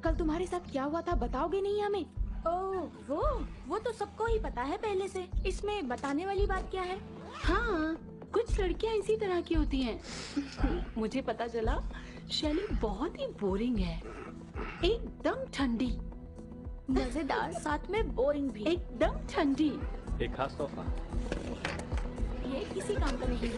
कल तुम्हारे साथ क्या हुआ था बताओगे नहीं हमें? ओह वो तो सबको ही पता है पहले से। इसमें बताने वाली बात क्या है? हाँ, कुछ लड़कियां इसी तरह की होती हैं। मुझे पता चला शैली बहुत ही बोरिंग है, एकदम ठंडी। मजेदार, साथ में बोरिंग भी। एकदम ठंडी। एक खास तोहफा। ये किसी काम का नहीं है।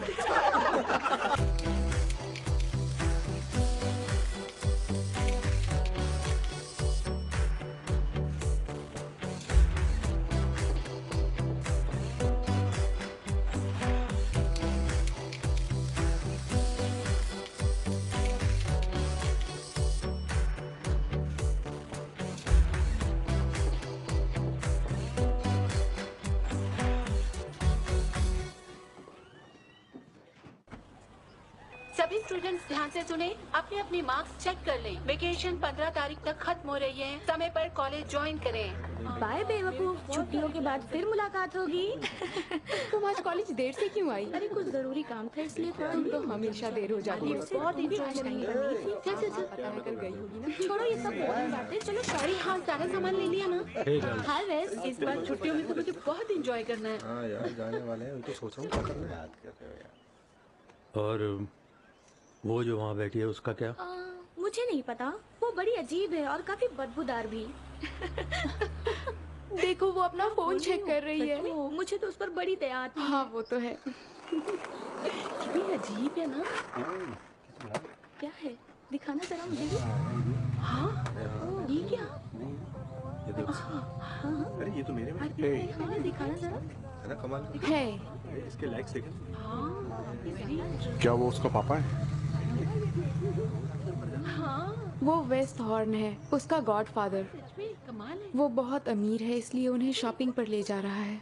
सभी स्टूडेंट्स ध्यान से सुने, अपने अपने मार्क्स चेक कर लें। वेकेशन 15 तारीख तक खत्म हो रही है, समय पर कॉलेज ज्वाइन करें। बाय बेवकूफ, छुट्टियों के बाद फिर मुलाकात होगी। तुम आज कॉलेज देर से क्यों आई? अरे कुछ जरूरी काम था इसलिए थोड़ा तुम तो हमेशा देर हो जाती हो। बहुत इंजॉय करनी थी। चल चल पता कर गई होगी ना। छोड़ो ये सब बोरिंग बातें, चलो अरे हाँ, सारा सामान ले लिया ना? हे गर्ल्स, हाय वेस, इस बार छुट्टियों में तो मुझे बहुत इंजॉय करना है। हाँ यार, जाने वाले हैं, तो सोच रहा हूँ क्या करना है। याद कर रहे हो यार। और वो जो वहाँ बैठी है उसका क्या? मुझे नहीं पता, वो बड़ी अजीब है और काफी बदबूदार भी। देखो वो अपना फोन चेक कर रही है। सच में, मुझे तो उस पर बड़ी दया आती है। हाँ वो तो है। कितनी अजीब है ना? क्या है, दिखाना जरा मुझे भी। हाँ, ये क्या? ये देखो। अरे ये तो मेरे में हाँ, दिखाना जरा। है ना, कमाल है। इसके लाइक्स देखें। क्या वो उसका पापा है? हाँ, वो वेस्ट हॉर्न है, उसका गॉडफादर। सच में कमाल है। वो बहुत अमीर है इसलिए उन्हें शॉपिंग पर ले जा रहा है।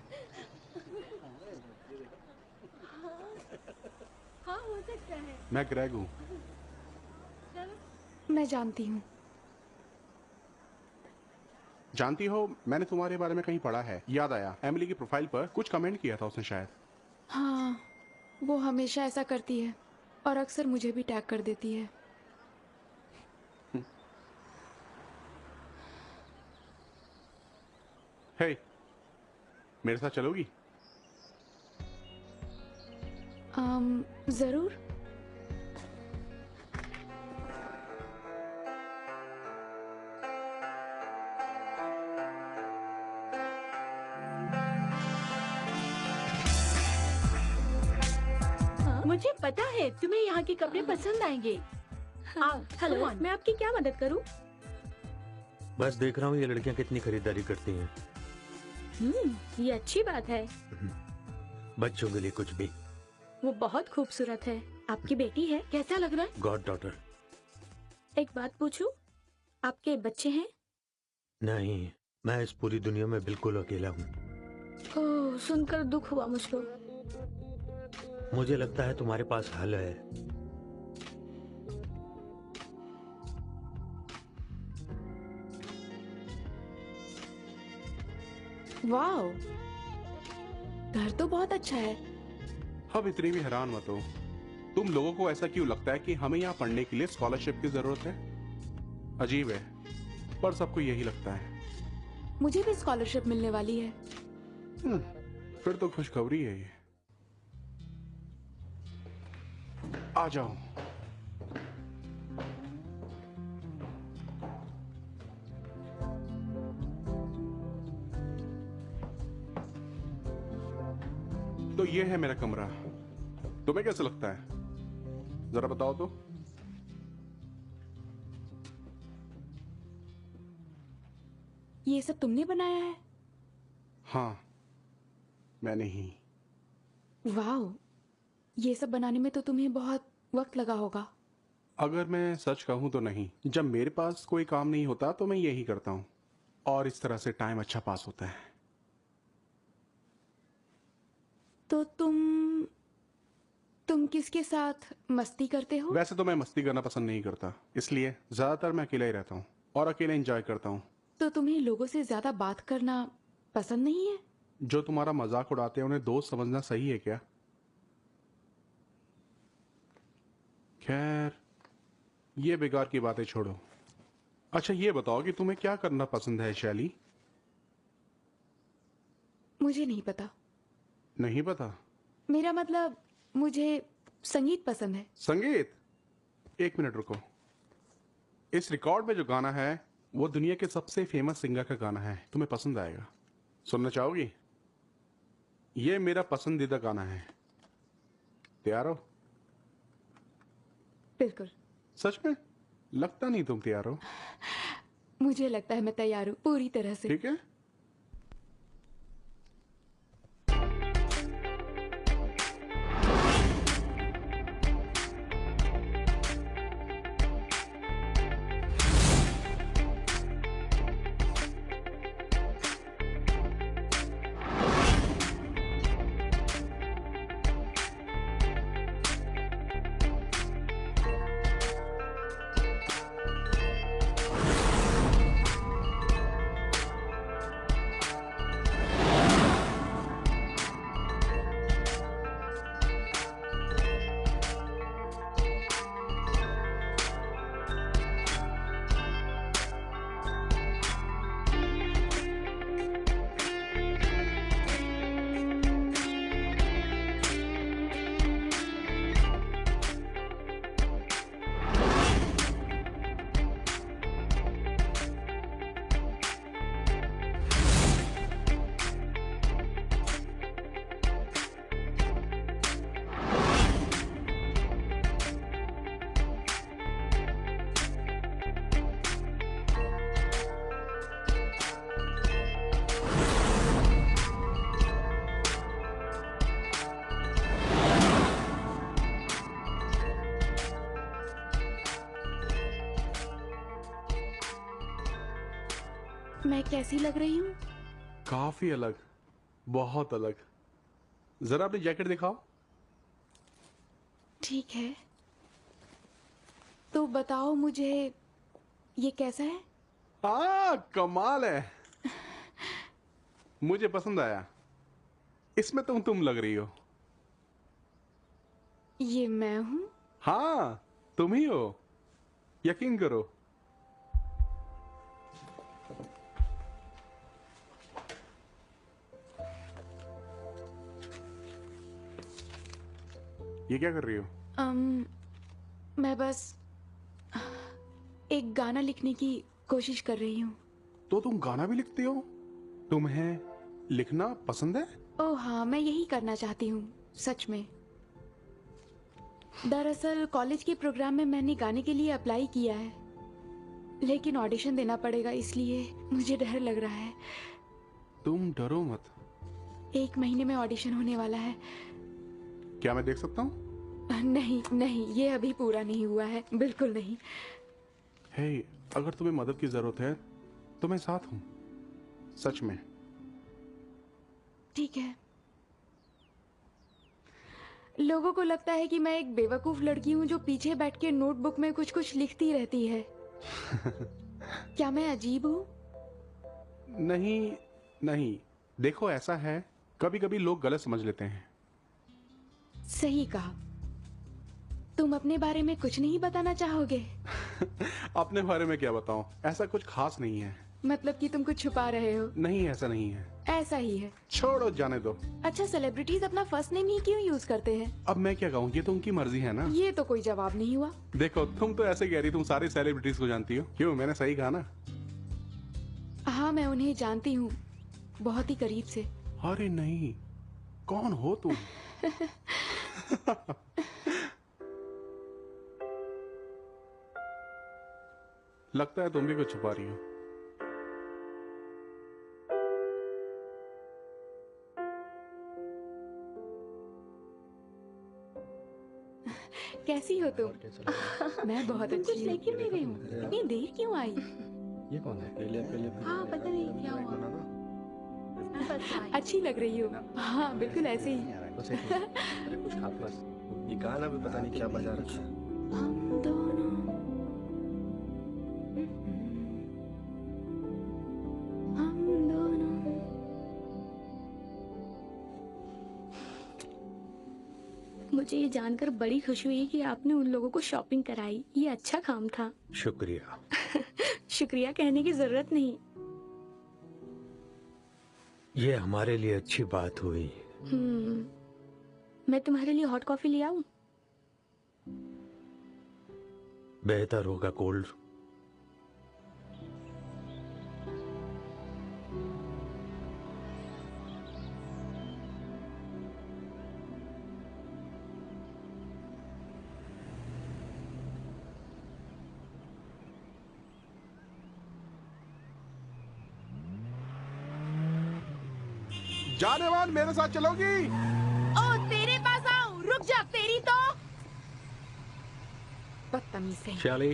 हाँ, हो सकता है। मैं ग्रेग हूँ। मैं जानती हूँ। जानती हो, मैंने तुम्हारे बारे में कहीं पढ़ा है। याद आया, एमिली की प्रोफाइल पर कुछ कमेंट किया था उसने शायद। हाँ, वो हमेशा ऐसा करती है और अक्सर मुझे भी टैग कर देती है। हे, मेरे साथ चलोगी? जरूर। मुझे पता है तुम्हें यहाँ के कपड़े पसंद आएंगे। Hello, come on. मैं आपकी क्या मदद करूं? बस देख रहा हूँ ये लड़कियाँ कितनी खरीदारी करती हैं। ये अच्छी बात है। बच्चों के लिए कुछ भी। वो बहुत खूबसूरत है। आपकी बेटी है? कैसा लग रहा है? God daughter. एक बात पूछूं? आपके बच्चे हैं? नहीं, मैं इस पूरी दुनिया में बिल्कुल अकेला हूँ। ओह, सुनकर दुख हुआ मुझको। मुझे लगता है तुम्हारे पास हल है। वाओ, घर तो बहुत अच्छा है। अब इतनी भी हैरान मत हो। तुम लोगों को ऐसा क्यों लगता है कि हमें यहाँ पढ़ने के लिए स्कॉलरशिप की जरूरत है? अजीब है, पर सबको यही लगता है। मुझे भी स्कॉलरशिप मिलने वाली है। फिर तो खुशखबरी है ये। आ जाओ। तो ये है मेरा कमरा। तुम्हें कैसा लगता है? जरा बताओ तो। ये सब तुमने बनाया है? हाँ, मैंने ही। वाओ, ये सब बनाने में तो तुम्हें बहुत वक्त लगा होगा। अगर मैं सच कहूं तो नहीं। जब मेरे पास कोई काम नहीं होता तो मैं यही करता हूं, और इस तरह से टाइम अच्छा पास होता है। तो तुम किसके साथ मस्ती करते हो? वैसे तो मैं मस्ती करना पसंद नहीं करता, इसलिए ज्यादातर मैं अकेला ही रहता हूँ और अकेले एंजॉय करता हूँ। तो तुम्हें लोगों से ज्यादा बात करना पसंद नहीं है? जो तुम्हारा मजाक उड़ाते हैं उन्हें दोस्त समझना सही है क्या? खैर, ये बेकार की बातें छोड़ो। अच्छा ये बताओ कि तुम्हें क्या करना पसंद है शैली? मुझे नहीं पता। नहीं पता? मेरा मतलब मुझे संगीत पसंद है। संगीत? एक मिनट रुको। इस रिकॉर्ड में जो गाना है वो दुनिया के सबसे फेमस सिंगर का गाना है, तुम्हें पसंद आएगा। सुनना चाहोगी? ये मेरा पसंदीदा गाना है। तैयार हो? बिल्कुल। सच में? लगता नहीं तुम तैयार हो। मुझे लगता है मैं तैयार हूँ पूरी तरह से। ठीक है। मैं कैसी लग रही हूँ? काफी अलग, बहुत अलग। जरा अपनी जैकेट दिखाओ। ठीक है, तो बताओ मुझे ये कैसा है? कमाल है। मुझे पसंद आया। इसमें तुम लग रही हो। ये मैं हूँ? हाँ, तुम ही हो, यकीन करो। ये क्या कर रही हो? मैं बस एक गाना लिखने की कोशिश कर रही हूँ। तो तुम गाना भी लिखती हो? तुम्हें लिखना पसंद है? ओह हाँ, मैं यही करना चाहती हूँ सच में। दरअसल कॉलेज के प्रोग्राम में मैंने गाने के लिए अप्लाई किया है, लेकिन ऑडिशन देना पड़ेगा, इसलिए मुझे डर लग रहा है। तुम डरो मत। 1 महीने में ऑडिशन होने वाला है। क्या मैं देख सकता हूँ? नहीं नहीं, ये अभी पूरा नहीं हुआ है, बिल्कुल नहीं। हे, अगर तुम्हें मदद की जरूरत है तो मैं साथ हूँ, सच में। ठीक है। लोगों को लगता है कि मैं एक बेवकूफ लड़की हूँ जो पीछे बैठ के नोटबुक में कुछ कुछ लिखती रहती है। क्या मैं अजीब हूँ? नहीं नहीं, देखो ऐसा है, कभी कभी लोग गलत समझ लेते हैं। सही कहा। तुम अपने बारे में कुछ नहीं बताना चाहोगे? अपने बारे में क्या बताऊं, ऐसा कुछ खास नहीं है। मतलब कि तुम कुछ छुपा रहे हो? नहीं, ऐसा नहीं है। ऐसा ही है। छोड़ो, जाने दो। अच्छा, सेलिब्रिटीज अपना फर्स्ट नेम ही क्यों यूज करते हैं? अब मैं क्या कहूँ, ये तो उनकी मर्जी है ना। ये तो कोई जवाब नहीं हुआ। देखो, तुम तो ऐसे कह रही तुम सारी सेलिब्रिटीज को जानती हो। क्यों, मैंने सही कहा ना? हाँ, मैं उन्हें जानती हूँ, बहुत ही करीब से। अरे नहीं, कौन हो तुम? लगता है तुम भी कुछ छुपा रही हो। कैसी हो तुम? मैं बहुत कुछ अच्छी हूँ। लेके नहीं गई हूँ। इतनी देर क्यों आई? ये कौन है? पहले हाँ, पता नहीं क्या हुआ। बस आई। अच्छी लग रही हो। हाँ, बिल्कुल ऐसे ही। बस एक मिनट। अरे कुछ खा बस। ये गाना भी पता नहीं क्या बजा रखा है। हम दोनों हम दोनों। मुझे ये जानकर बड़ी खुशी हुई कि आपने उन लोगों को शॉपिंग कराई। ये अच्छा काम था। शुक्रिया। शुक्रिया कहने की जरूरत नहीं। ये हमारे लिए अच्छी बात हुई। मैं तुम्हारे लिए हॉट कॉफी ले आऊं? बेहतर होगा कोल्ड। जानेवान मेरे साथ चलोगी? ओ तेरे पास आऊं? रुक जा, तेरी तो बदतमीज है। शैली,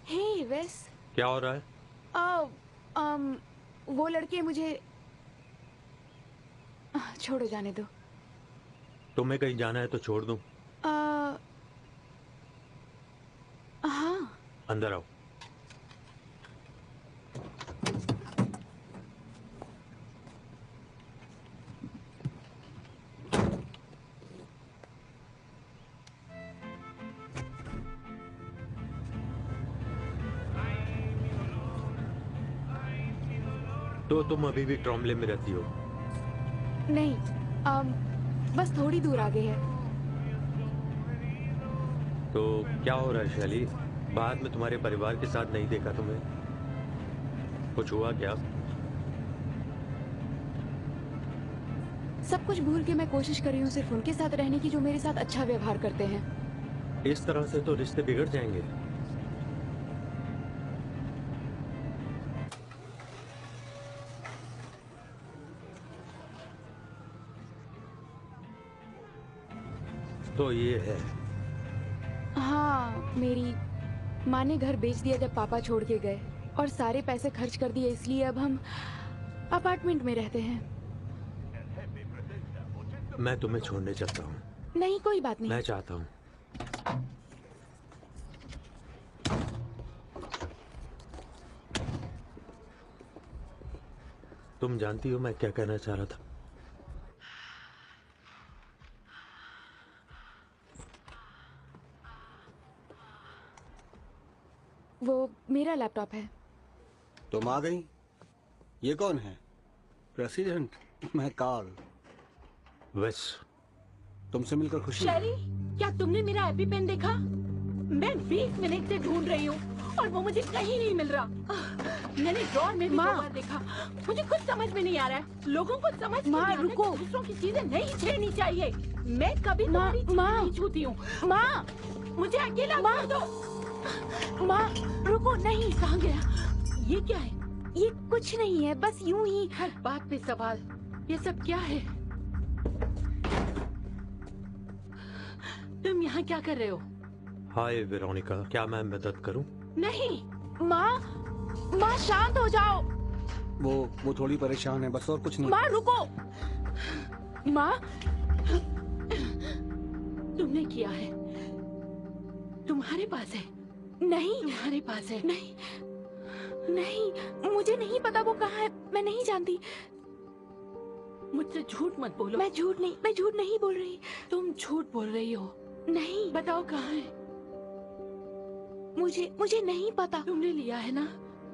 हे वेस, क्या हो रहा है? वो लड़के मुझे छोड़ो, जाने दो। तुम्हें कहीं जाना है तो छोड़ दूं? हाँ। अंदर आओ। तो तुम अभी भी ट्रॉम्बले में रहती हो? नहीं, बस थोड़ी दूर आगे है। तो क्या हो रहा है शैली? बाद में तुम्हारे परिवार के साथ नहीं देखा तुम्हें। कुछ हुआ क्या? सब कुछ भूल के मैं कोशिश कर रही हूँ सिर्फ उनके साथ रहने की जो मेरे साथ अच्छा व्यवहार करते हैं। इस तरह से तो रिश्ते बिगड़ जाएंगे। तो ये है। हाँ, मेरी माँ ने घर बेच दिया जब पापा छोड़ के गए और सारे पैसे खर्च कर दिए, इसलिए अब हम अपार्टमेंट में रहते हैं। मैं तुम्हें छोड़ने चलता हूँ। नहीं, कोई बात नहीं। मैं चाहता हूँ। तुम जानती हो मैं क्या कहना चाह रहा था? वो मेरा लैपटॉप है। तुम आ गई? ये कौन है? प्रेसिडेंट? मैं कार्ल। वेस। तुमसे मिलकर खुशी। शैली, क्या तुमने मेरा एपी पेन देखा? मैं 20 मिनट से ढूंढ रही हूँ और वो मुझे कहीं नहीं मिल रहा। मैंने ड्रॉर में भी 2 बार देखा। मुझे कुछ समझ में नहीं आ रहा है। लोगों को समझ नहीं आता कि रुको। दूसरों की चीजें नहीं छेड़नी चाहिए। मैं कभी तुम्हारी चीजें नहीं छूती हूँ। माँ, मुझे अकेला छोड़ दो। माँ, रुको। नहीं, कहाँ गया? ये क्या है? ये कुछ नहीं है, बस यूं ही। हर बात पे सवाल। ये सब क्या है? तुम यहाँ क्या कर रहे हो? हाय वेरोनिका, क्या मैं मदद करूं? नहीं। माँ शांत हो जाओ। वो थोड़ी परेशान है, बस, और कुछ नहीं। माँ रुको। माँ, तुमने किया है। तुम्हारे पास है। नहीं, तुम्हारे पास है। नहीं, नहीं, मुझे नहीं पता वो कहाँ है। मैं नहीं जानती। मुझसे झूठ मत बोलो। मैं झूठ नहीं बोल रही। तुम झूठ बोल रही हो। नहीं, बताओ कहाँ है? मुझे नहीं पता। तुमने लिया है ना?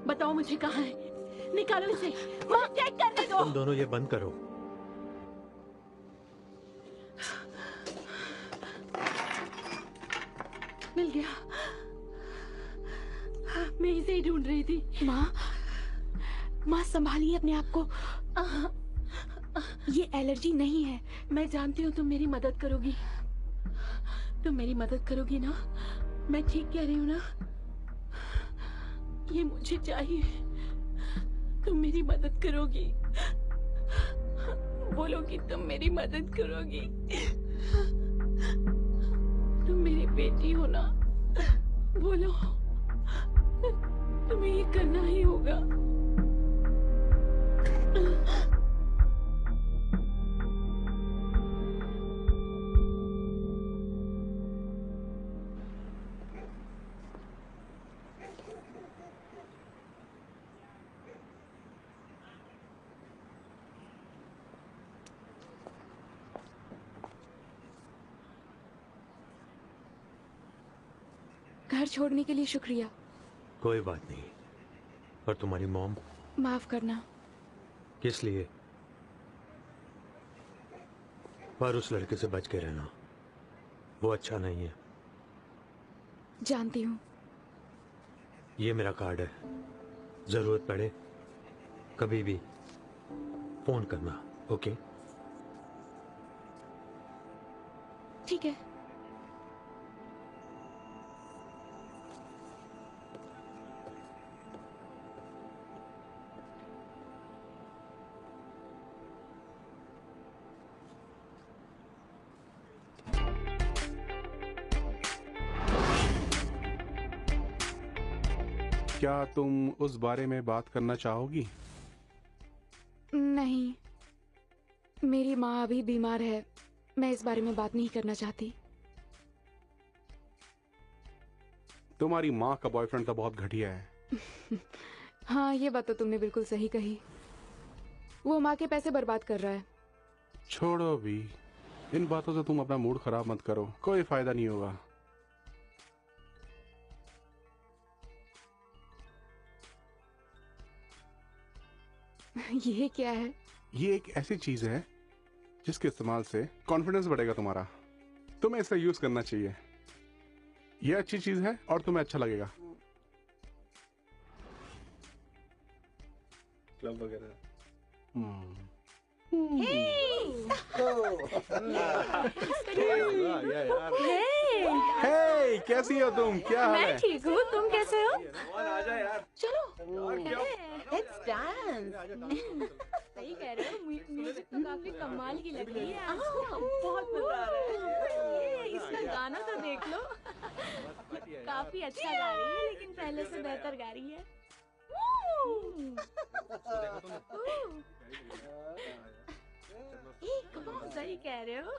बताओ मुझे कहाँ है। निकालो इसे। मुझे चेक करने दो। तुम दोनों ये बंद करो। मिल गया। मैं इसे ही ढूंढ रही थी। माँ संभालिए अपने आप को। ये एलर्जी नहीं है। मैं जानती हूँ तुम मेरी मदद करोगी। तुम मेरी मदद करोगी ना? मैं ठीक कह रही हूँ ना? ये मुझे चाहिए। तुम मेरी मदद करोगी। बोलो कि तुम मेरी मदद करोगी। तुम मेरी बेटी हो ना? बोलो। तुम्हें ये करना ही होगा। घर छोड़ने के लिए शुक्रिया। कोई बात नहीं। और तुम्हारी मॉम? माफ करना। किस लिए? पर उस लड़के से बच के रहना, वो अच्छा नहीं है। जानती हूँ। ये मेरा कार्ड है, जरूरत पड़े कभी भी फोन करना। ओके? ठीक है। क्या तुम उस बारे में बात करना चाहोगी? नहीं, मेरी माँ अभी बीमार है, मैं इस बारे में बात नहीं करना चाहती। तुम्हारी माँ का बॉयफ्रेंड तो बहुत घटिया है। हाँ, ये बात तो तुमने बिल्कुल सही कही। वो माँ के पैसे बर्बाद कर रहा है। छोड़ो भी, इन बातों से तुम अपना मूड खराब मत करो, कोई फायदा नहीं होगा। ये क्या है? ये एक ऐसी चीज है जिसके इस्तेमाल से कॉन्फिडेंस बढ़ेगा तुम्हारा। तुम्हें इसे यूज करना चाहिए। ये अच्छी चीज है और तुम्हें अच्छा लगेगा। क्लब वगैरह। हे, कैसी हो तुम? क्या हाल मैं है? ठीक हूँ, तुम कैसे हो? आजा यार। चलो लेट्स डांस। सही कह रहे हो, म्यूजिक तो काफी कमाल की लग रही है। बहुत मजा आ रहा है। इसका गाना तो देख लो। काफी अच्छा गा रही है, लेकिन पहले से बेहतर गा रही है। सही कह रहे हो।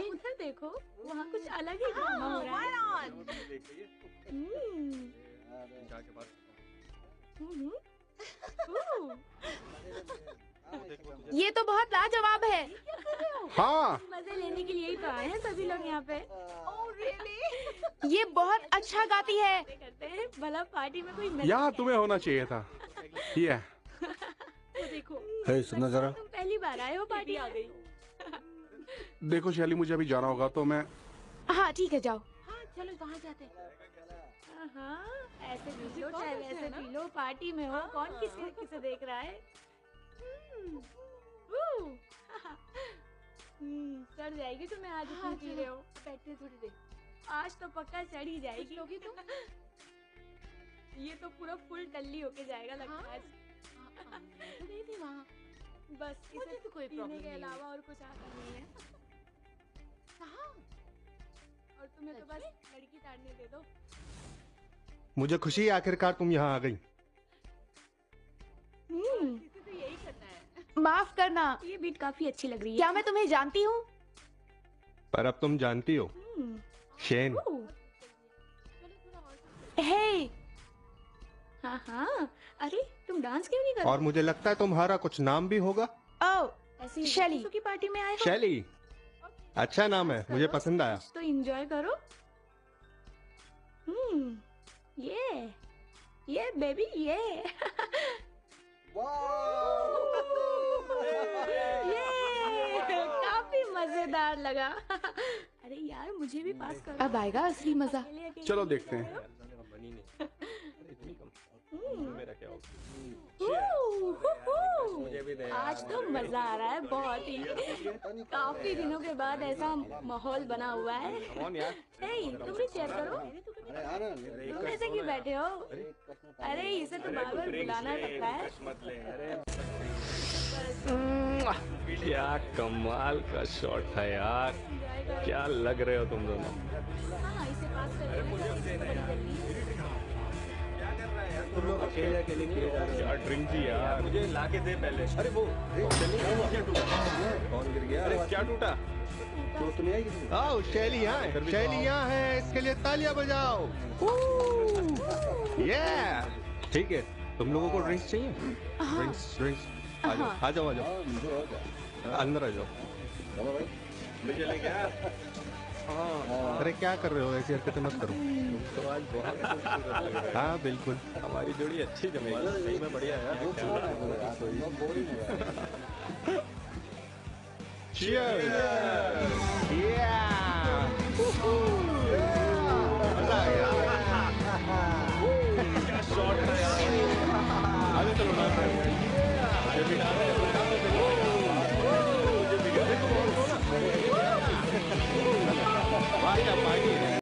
उधर देखो, वहाँ कुछ अलग ही ड्रामा हो रहा है। ये तो बहुत लाजवाब है। हाँ, मजे लेने के लिए ही तो आए हैं सभी लोग यहाँ पे। ये बहुत अच्छा गाती है। करते हैं भला पार्टी में कोई नचे। यहाँ तुम्हें होना चाहिए था। ये तो देखो, हे, सुनना जरा। तुम पहली बार आए हो पार्टी आ गई। देखो शैली, मुझे अभी जाना होगा तो मैं। हाँ ठीक है, जाओ। हाँ चलो वहाँ जाते हैं। हाँ, ऐसे पी लो चाहे वैसे पी लो, पार्टी में हो, कौन किसे देख रहा है। चढ़ जाएगी तुम्हें आज इतनी पी रहे हो। बैठे थोड़ी देर, आज तो पक्का चढ़ ही जाएगी। लोगी तुम? ये तो पूरा फुल टल्ली होके जाएगा लगता है। नहीं थी वहाँ, बस इसे तो कोई पीने के अलावा और कुछ आता नहीं है। और तुम्हें तो बस लड़की ताड़ने दे दो। मुझे खुशी है आखिरकार तुम यहाँ आ गई। तो यही करना है। माफ करना। ये बीट काफी अच्छी लग रही है। क्या मैं तुम्हें जानती हूँ? पर अब तुम जानती हो, शेन। हे, हाँ हाँ, अरे तुम डांस क्यों नहीं कर और मुझे लगता है तुम्हारा कुछ नाम भी होगा। ओ, ऐसी शैली। की पार्टी में आए हो शैली, अच्छा नाम है, मुझे पसंद आया। तो एंजॉय करो। ये बेबी ये काफी मजेदार लगा। अरे यार, मुझे भी पास करो। अब आएगा असली मजा। अकेले चलो देखते हैं। आज तो मजा आ रहा है बहुत ही। काफी दिनों के बाद ऐसा माहौल बना हुआ है। हे, तुम भी चेयर करो। तुम ऐसे क्यों बैठे हो? अरे इसे तो बार बार बुलाना लगता है। क्या कमाल का शॉट था यार, क्या लग रहे हो तुम दोनों। हाँ, इसे पास कर देना। तुम लोग अकेले अकेले किए जा रहे हो। क्या ड्रिंक थी यार। मुझे लाके दे पहले। अरे वो क्या टूटा? कौन गिर गया? अरे क्या टूटा? चोट तो नहीं आई किसी को? आओ, शैली यहाँ है, शैली यहाँ है, इसके लिए तालियां बजाओ। ये ठीक है, तुम लोगों को ड्रिंक्स चाहिए? ड्रिंक्स आ जाओ आ जाओ आ जाओ, मुझे और क्या? अंदर आ जाओ। चलो भाई। मुझे लेके आ। अरे क्या कर रहे हो, ऐसी हरकतें मत करो। तो आज बहुत खूबसूरत लग रहा है। हाँ बिल्कुल। हमारी जोड़ी अच्छी जमेगी, सही में बढ़िया यार। Cheers! Yeah! मजा आ गया। क्या शॉट है यार। आगे चलो ना। अरे बिना वाह क्या पार्टी है।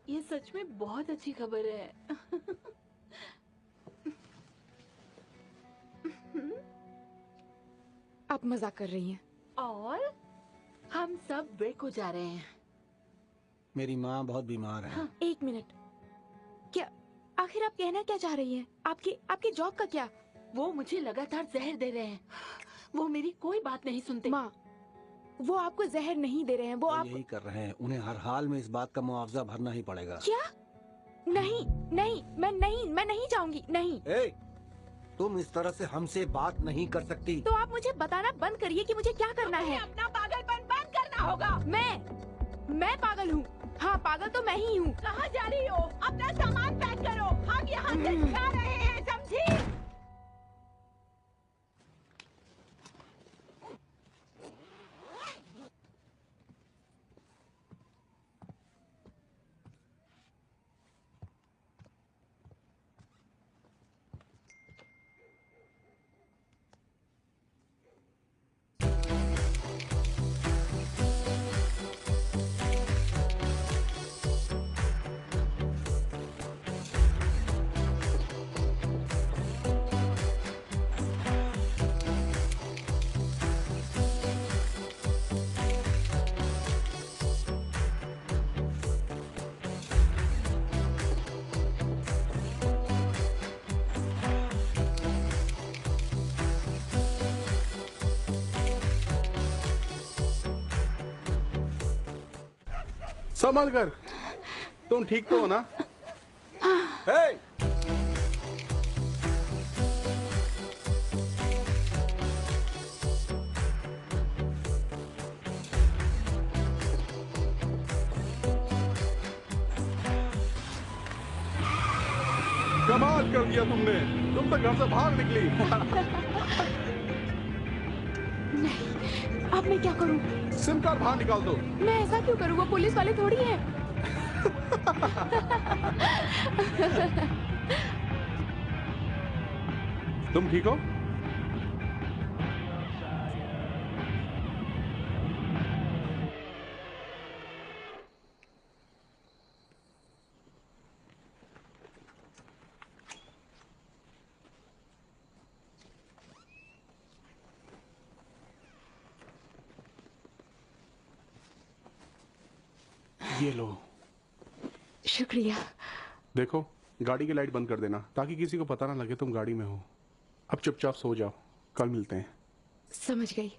ये सच में बहुत अच्छी खबर है। आप मजाक कर रही हैं। और हम सब ब्रेक हो जा रहे हैं। मेरी माँ बहुत बीमार है। एक मिनट, क्या आखिर आप कहना क्या चाह रही हैं? आपकी जॉब का क्या? वो मुझे लगातार जहर दे रहे हैं। वो मेरी कोई बात नहीं सुनते। माँ, वो आपको जहर नहीं दे रहे हैं, वो वो आप यही कर रहे हैं, उन्हें हर हाल में इस बात का मुआवजा भरना ही पड़ेगा। क्या? नहीं नहीं, मैं नहीं जाऊंगी, नहीं। ए, तुम इस तरह से हमसे बात नहीं कर सकती। तो आप मुझे बताना बंद करिए कि मुझे क्या करना है। अपना पागलपन बंद करना होगा। मैं पागल हूँ। हाँ, पागल तो मैं ही हूँ। कहाँ जा रही हो? अपना सामान पैक करो, हम यहाँ से जा रहे हैं, समझी? संभल कर। तुम ठीक तो हो ना? हे! कमाल कर दिया तुमने। तुम तो घर से भाग निकली। नहीं, अब मैं क्या करूं? सिम कार्ड बाहर निकाल दो। मैं ऐसा क्यों करूं? वो पुलिस वाले थोड़ी हैं। तुम ठीक हो? ये लो। शुक्रिया। देखो, गाड़ी की लाइट बंद कर देना ताकि किसी को पता ना लगे तुम गाड़ी में हो। अब चुपचाप सो जाओ, कल मिलते हैं। समझ गई।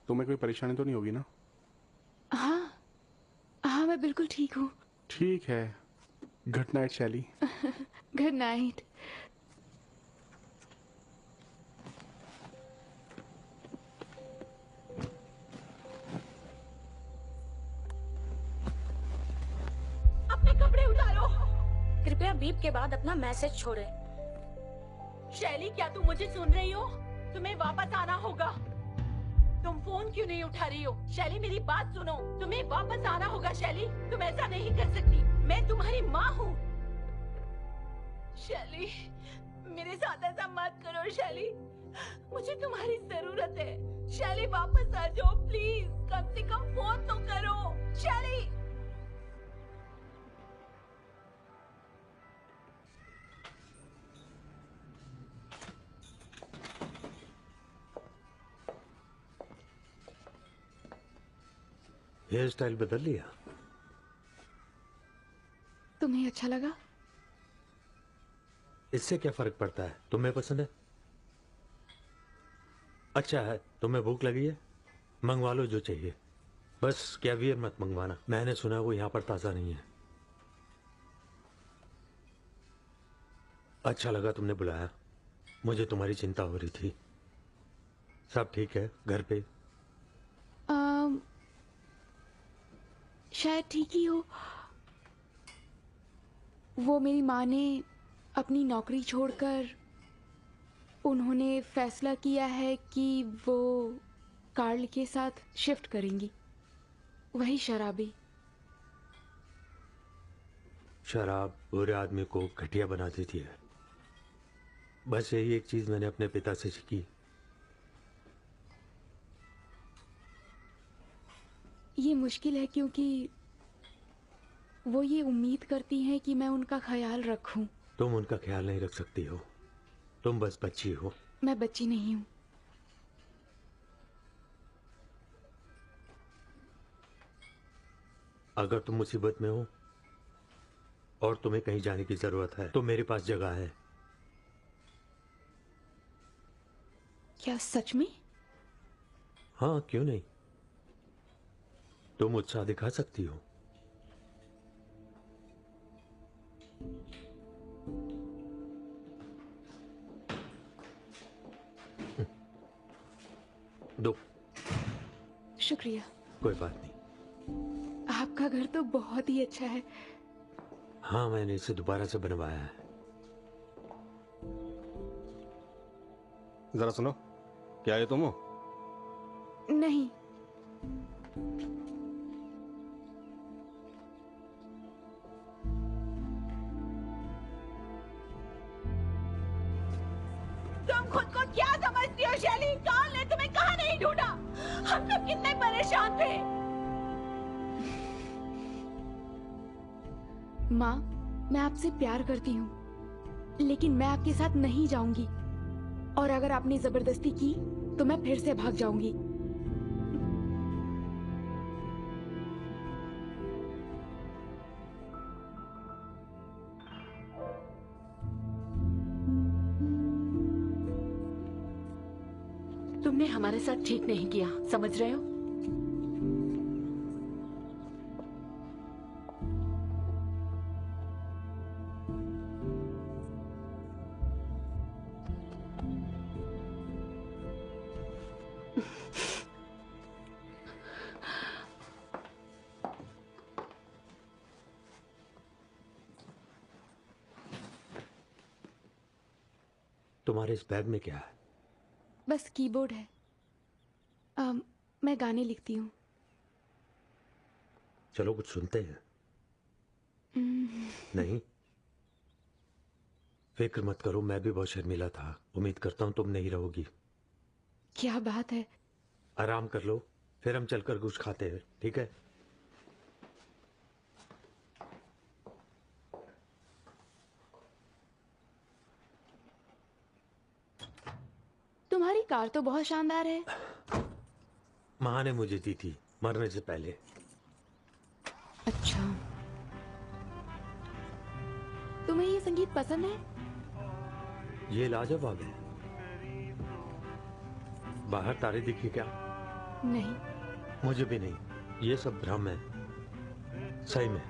तुम्हें कोई परेशानी तो नहीं होगी ना? हाँ हाँ, मैं बिल्कुल ठीक हूँ। ठीक है। गुड नाइट शैली। Good night. अपने कपड़े उतारो। कृपया बीप के बाद अपना मैसेज छोड़े। शैली, क्या तुम मुझे सुन रही हो? तुम्हें वापस आना होगा। तुम फोन क्यों नहीं उठा रही हो? शैली, मेरी बात सुनो। तुम्हें वापस आना होगा शैली। तुम ऐसा नहीं कर सकती। मैं तुम्हारी माँ हूँ। शैली, मेरे साथ ऐसा मत करो शैली। मुझे तुम्हारी जरूरत है। शैली, वापस आ जाओ प्लीज। कम से कम फोन तो करो शैली। हेयर स्टाइल बदल लिया? तुम्हें अच्छा लगा? इससे क्या फर्क पड़ता है? तुम्हें पसंद है? अच्छा है। तुम्हें भूख लगी है? मंगवा लो जो चाहिए। बस कैवियर मत मंगवाना, मैंने सुना वो यहाँ पर ताज़ा नहीं है। अच्छा लगा तुमने बुलाया, मुझे तुम्हारी चिंता हो रही थी। सब ठीक है घर पे? शायद ठीक ही हो। वो मेरी माँ ने अपनी नौकरी छोड़कर उन्होंने फैसला किया है कि वो कार्ल के साथ शिफ्ट करेंगी। वही शराबी। शराब बुरे आदमी को घटिया बना देती है। बस यही एक चीज मैंने अपने पिता से सीखी। ये मुश्किल है क्योंकि वो ये उम्मीद करती हैं कि मैं उनका ख्याल रखूं। तुम उनका ख्याल नहीं रख सकती हो, तुम बस बच्ची हो। मैं बच्ची नहीं हूं। अगर तुम मुसीबत में हो और तुम्हें कहीं जाने की जरूरत है तो मेरे पास जगह है। क्या सच में? हाँ, क्यों नहीं। तुम उत्साह दिखा सकती हो। दो। शुक्रिया। कोई बात नहीं। आपका घर तो बहुत ही अच्छा है। हाँ, मैंने इसे दोबारा से बनवाया है। जरा सुनो, क्या ये तुम हो? नहीं। तुम खुद को क्या समझती हो शैली? कार्ल ने तुम्हें कहाँ नहीं ढूंढा? हम सब कितने परेशान थे। माँ, मैं आपसे प्यार करती हूँ, लेकिन मैं आपके साथ नहीं जाऊंगी। और अगर आपने जबरदस्ती की तो मैं फिर से भाग जाऊंगी। तुमने हमारे साथ ठीक नहीं किया, समझ रहे हो? तुम्हारे इस बैग में क्या है? बस कीबोर्ड है। मैं गाने लिखती हूँ। चलो कुछ सुनते हैं। नहीं, फिक्र मत करो, मैं भी बहुत शर्मिला था। उम्मीद करता हूँ तुम नहीं रहोगी। क्या बात है। आराम कर लो, फिर हम चलकर कुछ खाते हैं, ठीक है? तुम्हारी कार तो बहुत शानदार है। माँ ने मुझे दी थी मरने से पहले। अच्छा, तुम्हें ये संगीत पसंद है? ये लाजवाब है। बाहर तारे दिखे क्या? नहीं। मुझे भी नहीं, ये सब भ्रम है। सही में।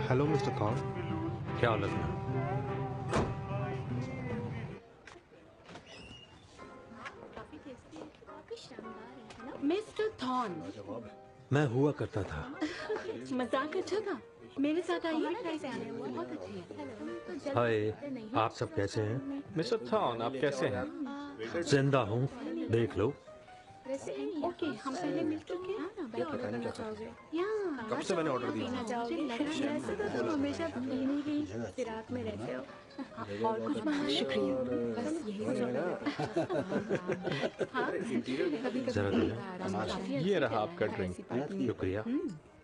Hello mister Thor. क्या लगना? मिस्टर थॉर्न, मैं हुआ करता था। मजाक अच्छा था। मेरे साथ आइए। बहुत अच्छी है। हाय, आप सब कैसे हैं? मिस्टर थॉन, आप कैसे हैं? जिंदा हूँ, देख लो। ओके, हम पहले मिल चुके हैं। कब से मैंने ऑर्डर दिया? वैसे तो तुम हमेशा पीने की फिराक में रहते हो। और कुछ शुक्रिया। बस यही जरा देना। ये रहा आपका ड्रिंक। शुक्रिया।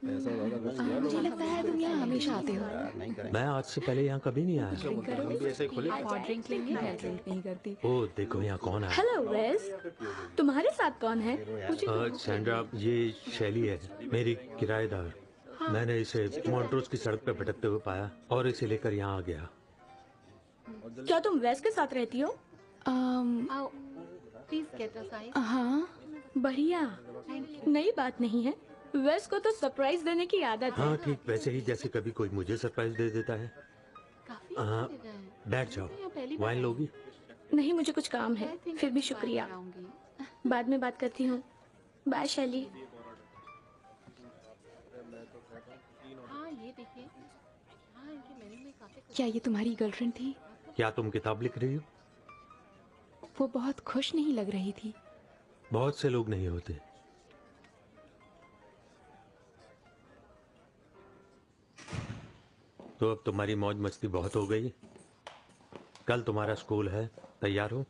मुझे लगता है तुम यहाँ हमेशा आते हो। मैं आज से पहले यहाँ कभी नहीं आया। हम भी ऐसे ही खुले। आप और ड्रिंक लेंगे? मैं ड्रिंक नहीं करती। ओ देखो यहाँ कौन है। हेलो वेस, तुम्हारे साथ कौन है? सैंड्रा, ये शैली है, मेरी किराएदार। मैंने इसे मॉन्ट्रोज की सड़क पर भटकते हुए पाया और इसे लेकर यहाँ आ गया। क्या तुम वेस के साथ रहती हो? Please get a side. हाँ, बढ़िया। नई बात नहीं है। वेस को तो सरप्राइज देने की आदत है। हाँ ठीक वैसे ही जैसे कभी कोई मुझे सरप्राइज दे देता है। काफी हाँ, अच्छी जगह है। बैठ जाओ। यहाँ पहली बार वाइन लोगी? नहीं, मुझे कुछ काम है। फिर भी शुक्रिया। आऊंगी। बाद में बात करती हूँ। बाय शैली। हाँ, ये देखिए। हाँ, इनके मेन्यू में काफी कुछ। क्या ये तुम्हारी गर्लफ्रेंड थी? क्या तुम किताब लिख रही हो? वो बहुत खुश नहीं लग रही थी। बहुत से लोग नहीं होते। तो अब तुम्हारी मौज मस्ती बहुत हो गई। कल तुम्हारा स्कूल है, तैयार हो?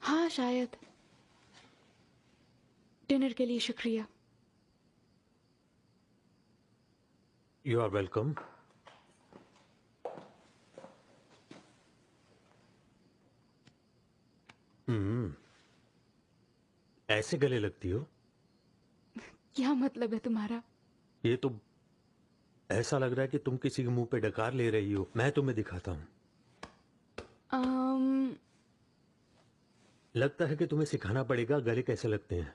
हाँ शायद। डिनर के लिए शुक्रिया। You are welcome. ऐसे गले लगती हो? क्या मतलब है तुम्हारा? ये तो ऐसा लग रहा है कि तुम किसी के मुंह पे डकार ले रही हो। मैं तुम्हें दिखाता हूँ। लगता है कि तुम्हें सिखाना पड़ेगा गले कैसे लगते हैं।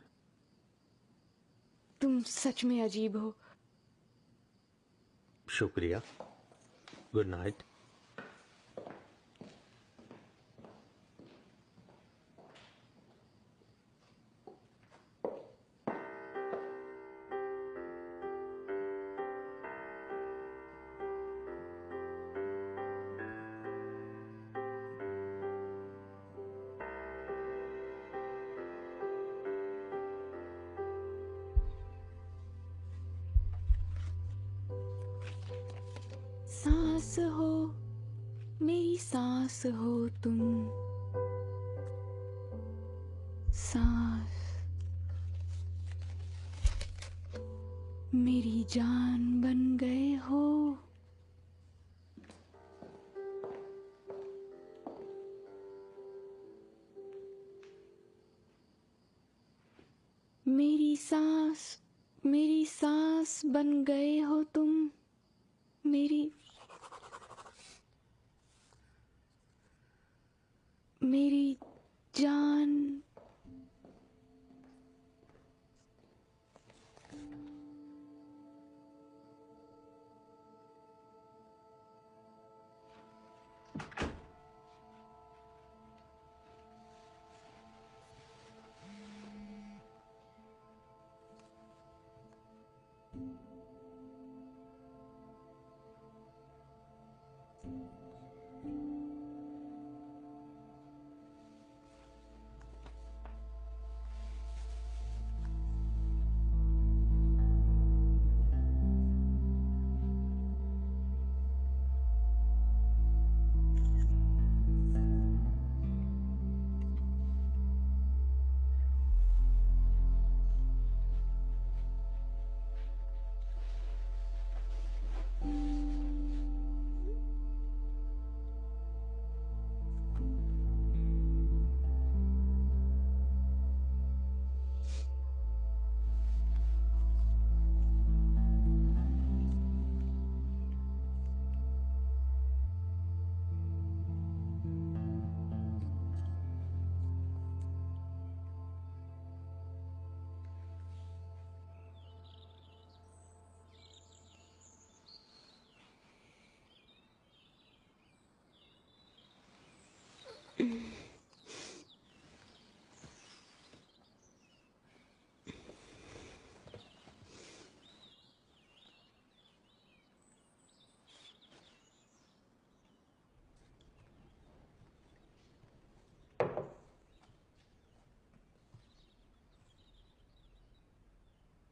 तुम सच में अजीब हो। शुक्रिया। Good night. सांस हो, मेरी सांस हो तुम। सांस मेरी जान बन गए हो। मेरी सांस बन गए हो तुम। मेरी जान।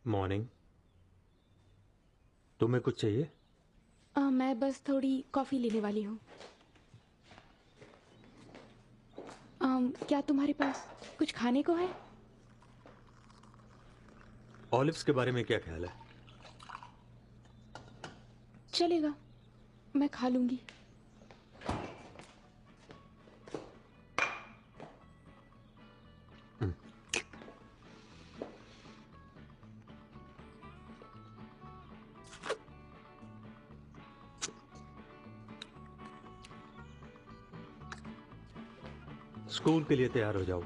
मॉर्निंग। तुम्हें कुछ चाहिए? मैं बस थोड़ी कॉफ़ी लेने वाली हूँ। क्या तुम्हारे पास कुछ खाने को है? ऑलिव्स के बारे में क्या ख्याल है? चलेगा, मैं खा लूंगी। स्कूल के लिए तैयार हो जाओ।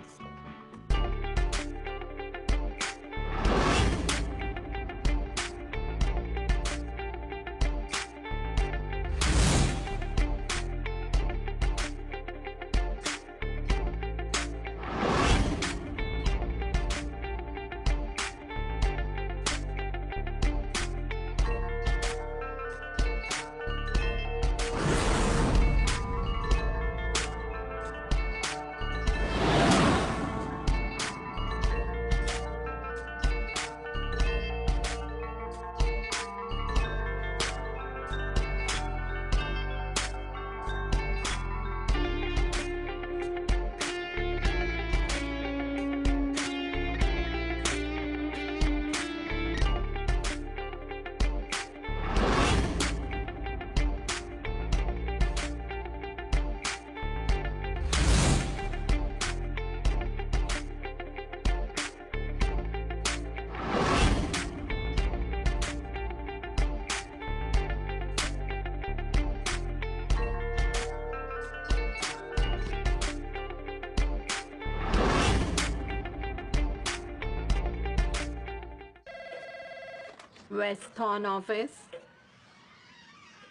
वेस्टथॉर्न ऑफिस।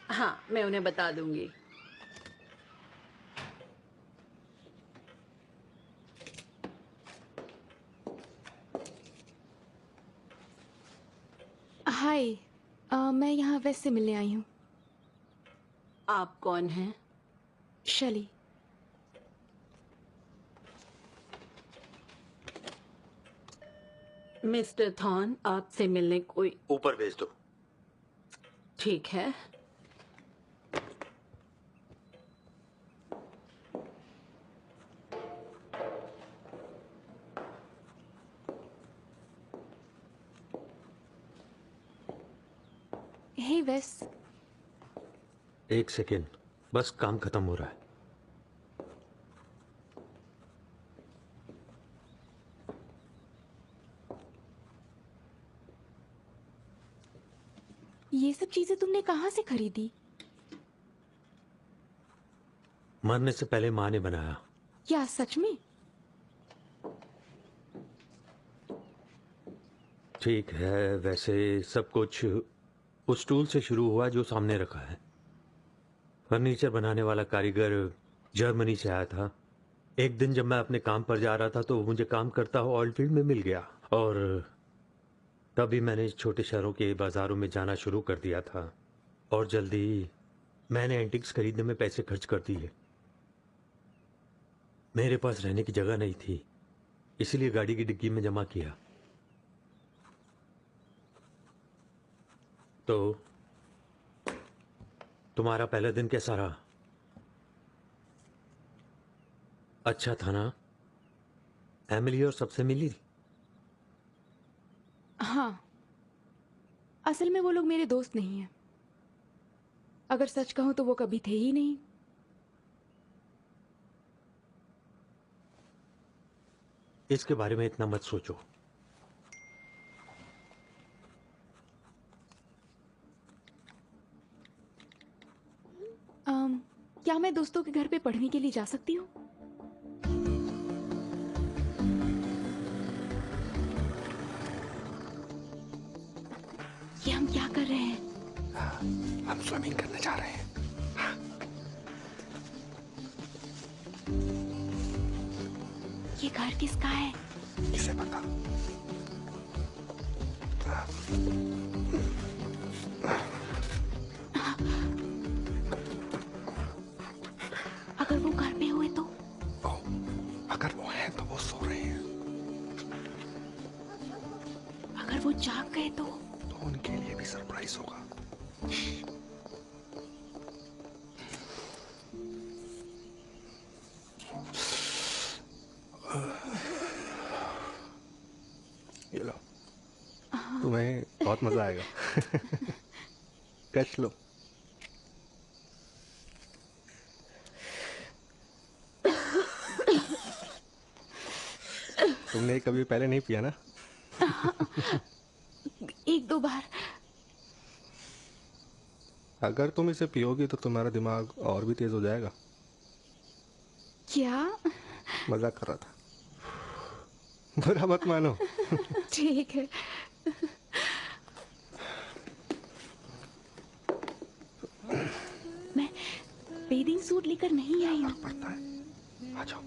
हाँ, मैं उन्हें बता दूंगी। हाय, मैं यहाँ वेस्ट से मिलने आई हूँ। आप कौन हैं? शली। मिस्टर थॉर्न, आपसे मिलने कोई। ऊपर भेज दो। ठीक है। हे वेस। एक सेकेंड, बस काम खत्म हो रहा है। ये सब चीजें तुमने कहाँ से खरीदी? मरने से पहले माँ ने बनाया। क्या सच में? ठीक है, वैसे सब कुछ उस टूल से शुरू हुआ जो सामने रखा है। फर्नीचर बनाने वाला कारीगर जर्मनी से आया था। एक दिन जब मैं अपने काम पर जा रहा था तो मुझे काम करता हुआ ऑयल फील्ड में मिल गया, और तभी मैंने छोटे शहरों के बाजारों में जाना शुरू कर दिया था, और जल्दी मैंने एंटिक्स खरीदने में पैसे खर्च कर दिए। मेरे पास रहने की जगह नहीं थी, इसलिए गाड़ी की डिग्गी में जमा किया। तो तुम्हारा पहला दिन कैसा रहा? अच्छा था ना? एमिली और सबसे मिली? हाँ, असल में वो लोग मेरे दोस्त नहीं हैं। अगर सच कहूं तो वो कभी थे ही नहीं। इसके बारे में इतना मत सोचो। क्या मैं दोस्तों के घर पे पढ़ने के लिए जा सकती हूँ? ये हम क्या कर रहे हैं? हम स्विमिंग करने जा रहे हैं। ये घर किसका है? किसे पता। अगर वो घर पे हुए तो? अगर वो हैं तो वो सो रहे हैं, अगर वो जाग गए तो? तो उनके लिए भी सरप्राइज होगा। ये लो, तुम्हें बहुत मजा आएगा। कश लो। तुमने कभी पहले नहीं पिया ना? एक दो बार। अगर तुम इसे पियोगी तो तुम्हारा दिमाग और भी तेज हो जाएगा। क्या? मजाक कर रहा था, बुरा मत मानो। ठीक है। मैं बेदिंग सूट लेकर नहीं आई हूँ। पड़ता है, आ जाओ।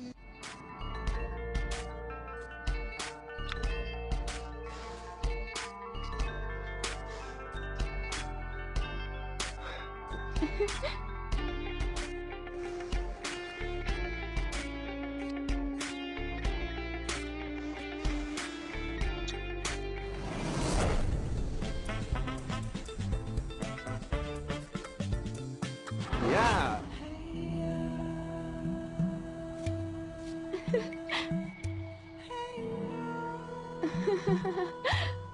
या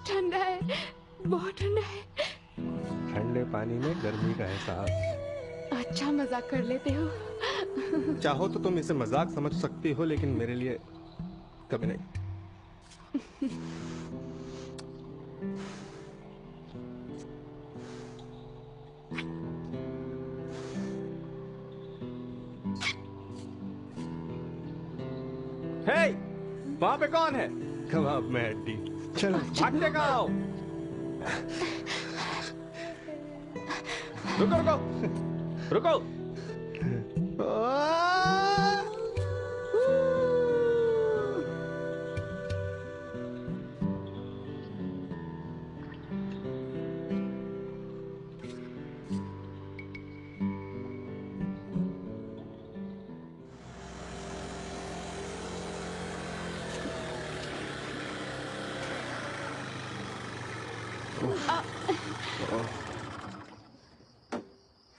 ठंडा है, बहुत ठंडा है। ठंडे पानी में गर्मी का एहसास। अच्छा मजाक कर लेते हो। चाहो तो तुम इसे मजाक समझ सकती हो, लेकिन मेरे लिए कभी नहीं। हे, वहां पे कौन है? कबाब में हड्डी। चलो भागते कहाँ हो? रुको रुको रुको।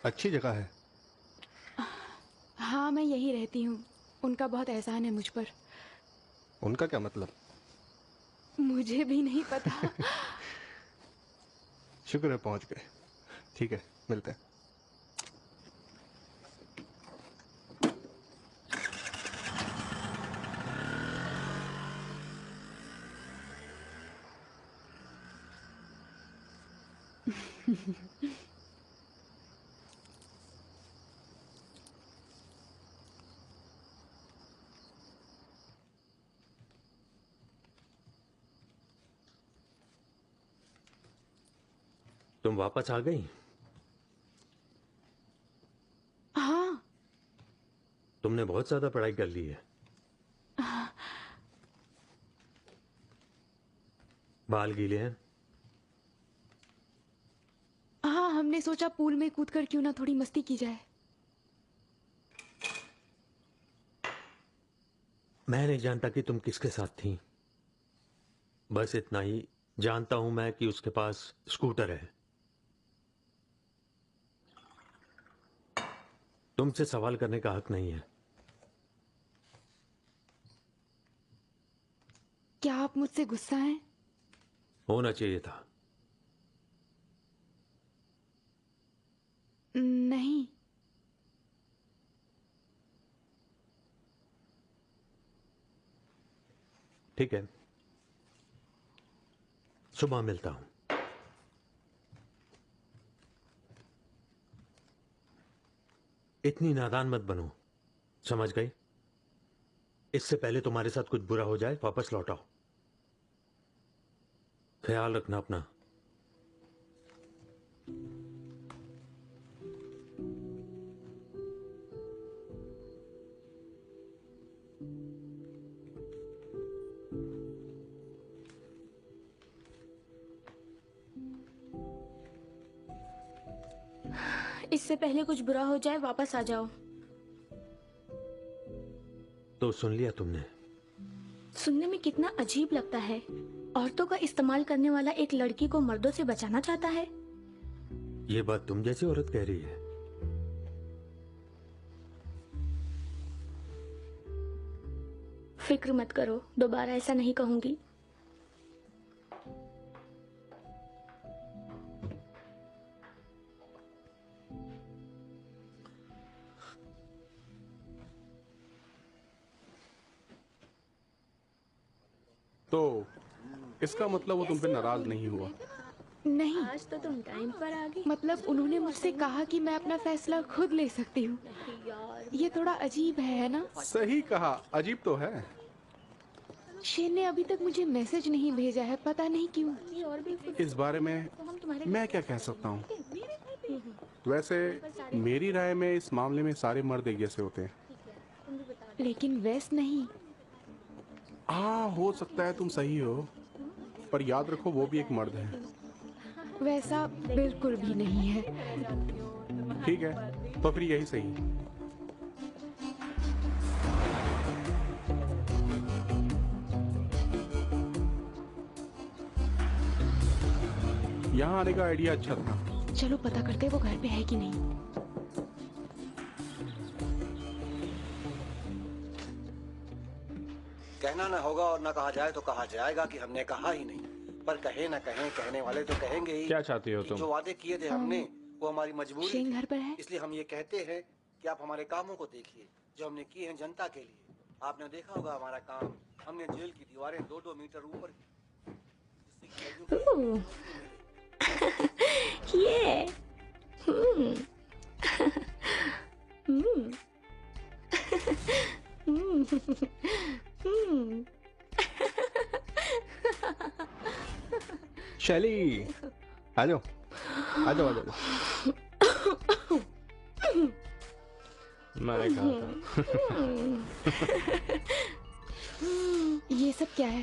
अच्छी जगह है। हाँ, मैं यही रहती हूँ। उनका बहुत एहसान है मुझ पर। उनका क्या मतलब? मुझे भी नहीं पता। शुक्र है पहुंच गए। ठीक है, मिलते हैं। तुम वापस आ गई? हाँ। तुमने बहुत ज्यादा पढ़ाई कर ली है। बाल गीले हैं? हाँ, हमने सोचा पूल में कूदकर क्यों ना थोड़ी मस्ती की जाए। मैं नहीं जानता कि तुम किसके साथ थी। बस इतना ही जानता हूं मैं कि उसके पास स्कूटर है। तुमसे सवाल करने का हक नहीं है। क्या आप मुझसे गुस्सा हैं? होना चाहिए था। नहीं। ठीक है, सुबह मिलता हूं। इतनी नादान मत बनो, समझ गई? इससे पहले तुम्हारे साथ कुछ बुरा हो जाए, वापस लौट आओ। ख्याल रखना अपना। इससे पहले कुछ बुरा हो जाए वापस आ जाओ। तो सुन लिया तुमने? सुनने में कितना अजीब लगता है। औरतों का इस्तेमाल करने वाला एक लड़की को मर्दों से बचाना चाहता है। ये बात तुम जैसी औरत कह रही है? फिक्र मत करो, दोबारा ऐसा नहीं कहूंगी। तो इसका मतलब वो तुम पे नाराज नहीं हुआ? नहीं, आज तो तुम टाइम पर आ गई। मतलब उन्होंने मुझसे कहा कि मैं अपना फैसला खुद ले सकती हूँ। ये थोड़ा अजीब है ना? सही कहा, अजीब तो है। शेन ने अभी तक मुझे मैसेज नहीं भेजा है, पता नहीं क्यों। और भी कुछ इस बारे में तो हम तुम्हारे मैं क्या कह सकता हूँ? वैसे मेरी राय में इस मामले में सारे मर्द एक जैसे होते हैं। तुम भी बता लेकिन वैस नहीं। हाँ, हो सकता है तुम सही हो, पर याद रखो वो भी एक मर्द है। वैसा बिल्कुल भी नहीं है। ठीक है, तो फिर यही सही। यहाँ आने का आइडिया अच्छा था। चलो पता करते हैं वो घर पे है कि नहीं। कहना ना होगा और ना कहा जाए तो कहा जाएगा कि हमने कहा ही नहीं। पर कहे ना कहें, कहने वाले तो कहेंगे ही। क्या चाहती हो कि तुम? जो वादे किए थे हमने वो हमारी मजबूरी शेन थी। घर पर है? इसलिए हम ये कहते हैं कि आप हमारे कामों को देखिए जो हमने किए हैं जनता के लिए। आपने देखा होगा हमारा काम, हमने जेल की दीवारें 2-2 मीटर ऊपर की, जिससे कि कैदियों को ये शैली, आ जाओ आ जाओ आ जाओ। मैंने कहा था। ये सब क्या है?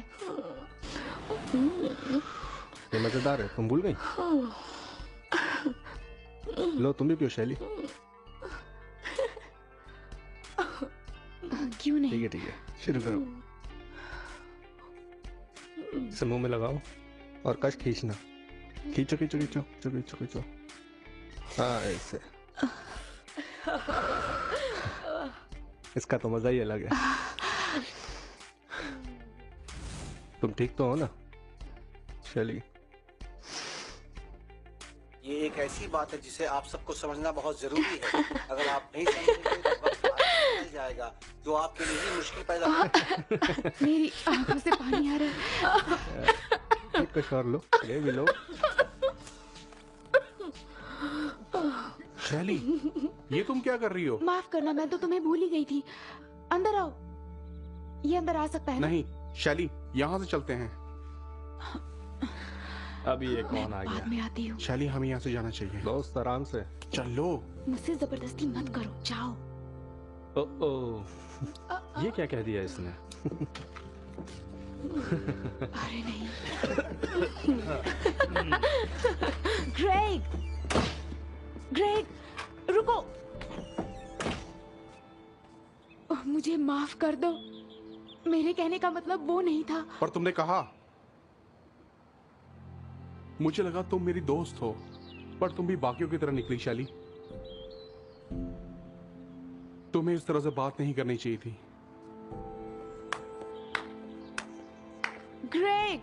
ये मजेदार है, तुम भूल गई? लो तुम भी पियो शैली। क्यों नहीं? ठीक है, शुरू करो। इसे मुंह में लगाओ। और कश खींचना। खींचो खींचो खींचो खींचो खींचो खींचो। हाँ, ऐसे। इसका तो मजा ही अलग है। तुम ठीक तो हो ना शैली? ये एक ऐसी बात है जिसे आप सबको समझना बहुत जरूरी है। अगर आप नहीं समझेंगे तो वक्त आगे निकल जाएगा जो आपके लिए ही मुश्किल पैदा करेगा। मेरी आंखों से पानी आ रहा है। एक कश और लो, ये भी लो। शैली, ये तुम क्या कर रही हो? माफ करना, मैं तो तुम्हें भूल ही गई थी। अंदर आओ। ये अंदर आ सकता है ना? नहीं शैली, यहाँ से चलते हैं। अभी ये कौन आ बाद गया? में आती हूँ। शैली, हमें यहाँ से जाना चाहिए। दोस्त आराम से। चलो। मुझसे जबरदस्ती मत करो, जाओ। ओ, ये क्या कह दिया इसने? अरे नहीं। ग्रेग, ग्रेग, रुको। मुझे माफ कर दो। मेरे कहने का मतलब वो नहीं था। पर तुमने कहा। मुझे लगा तुम मेरी दोस्त हो, पर तुम भी बाकियों की तरह निकली शैली। तुम्हें इस तरह से बात नहीं करनी चाहिए थी। ग्रेग!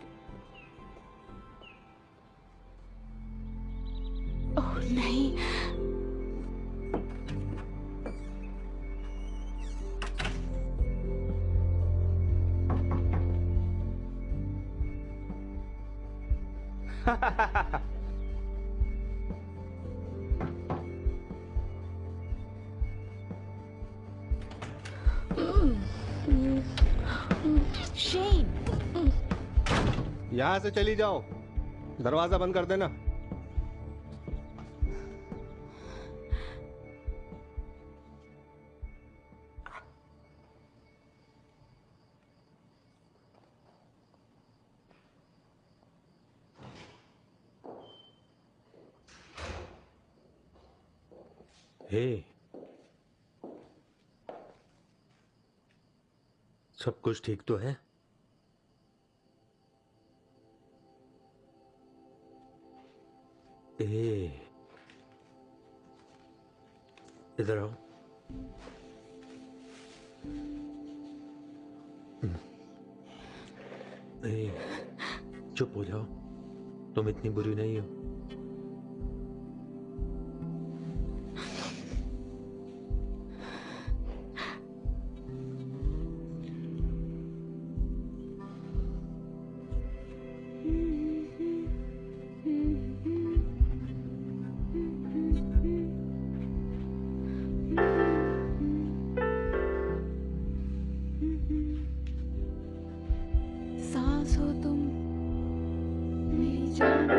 ओह नहीं। शेन! यहाँ से चली जाओ, दरवाजा बंद कर देना। हे, सब कुछ ठीक तो है? ए, इधर आओ। ए, चुप हो जाओ, तुम इतनी बुरी नहीं हो। सांस हो तुम मेरी जान हो।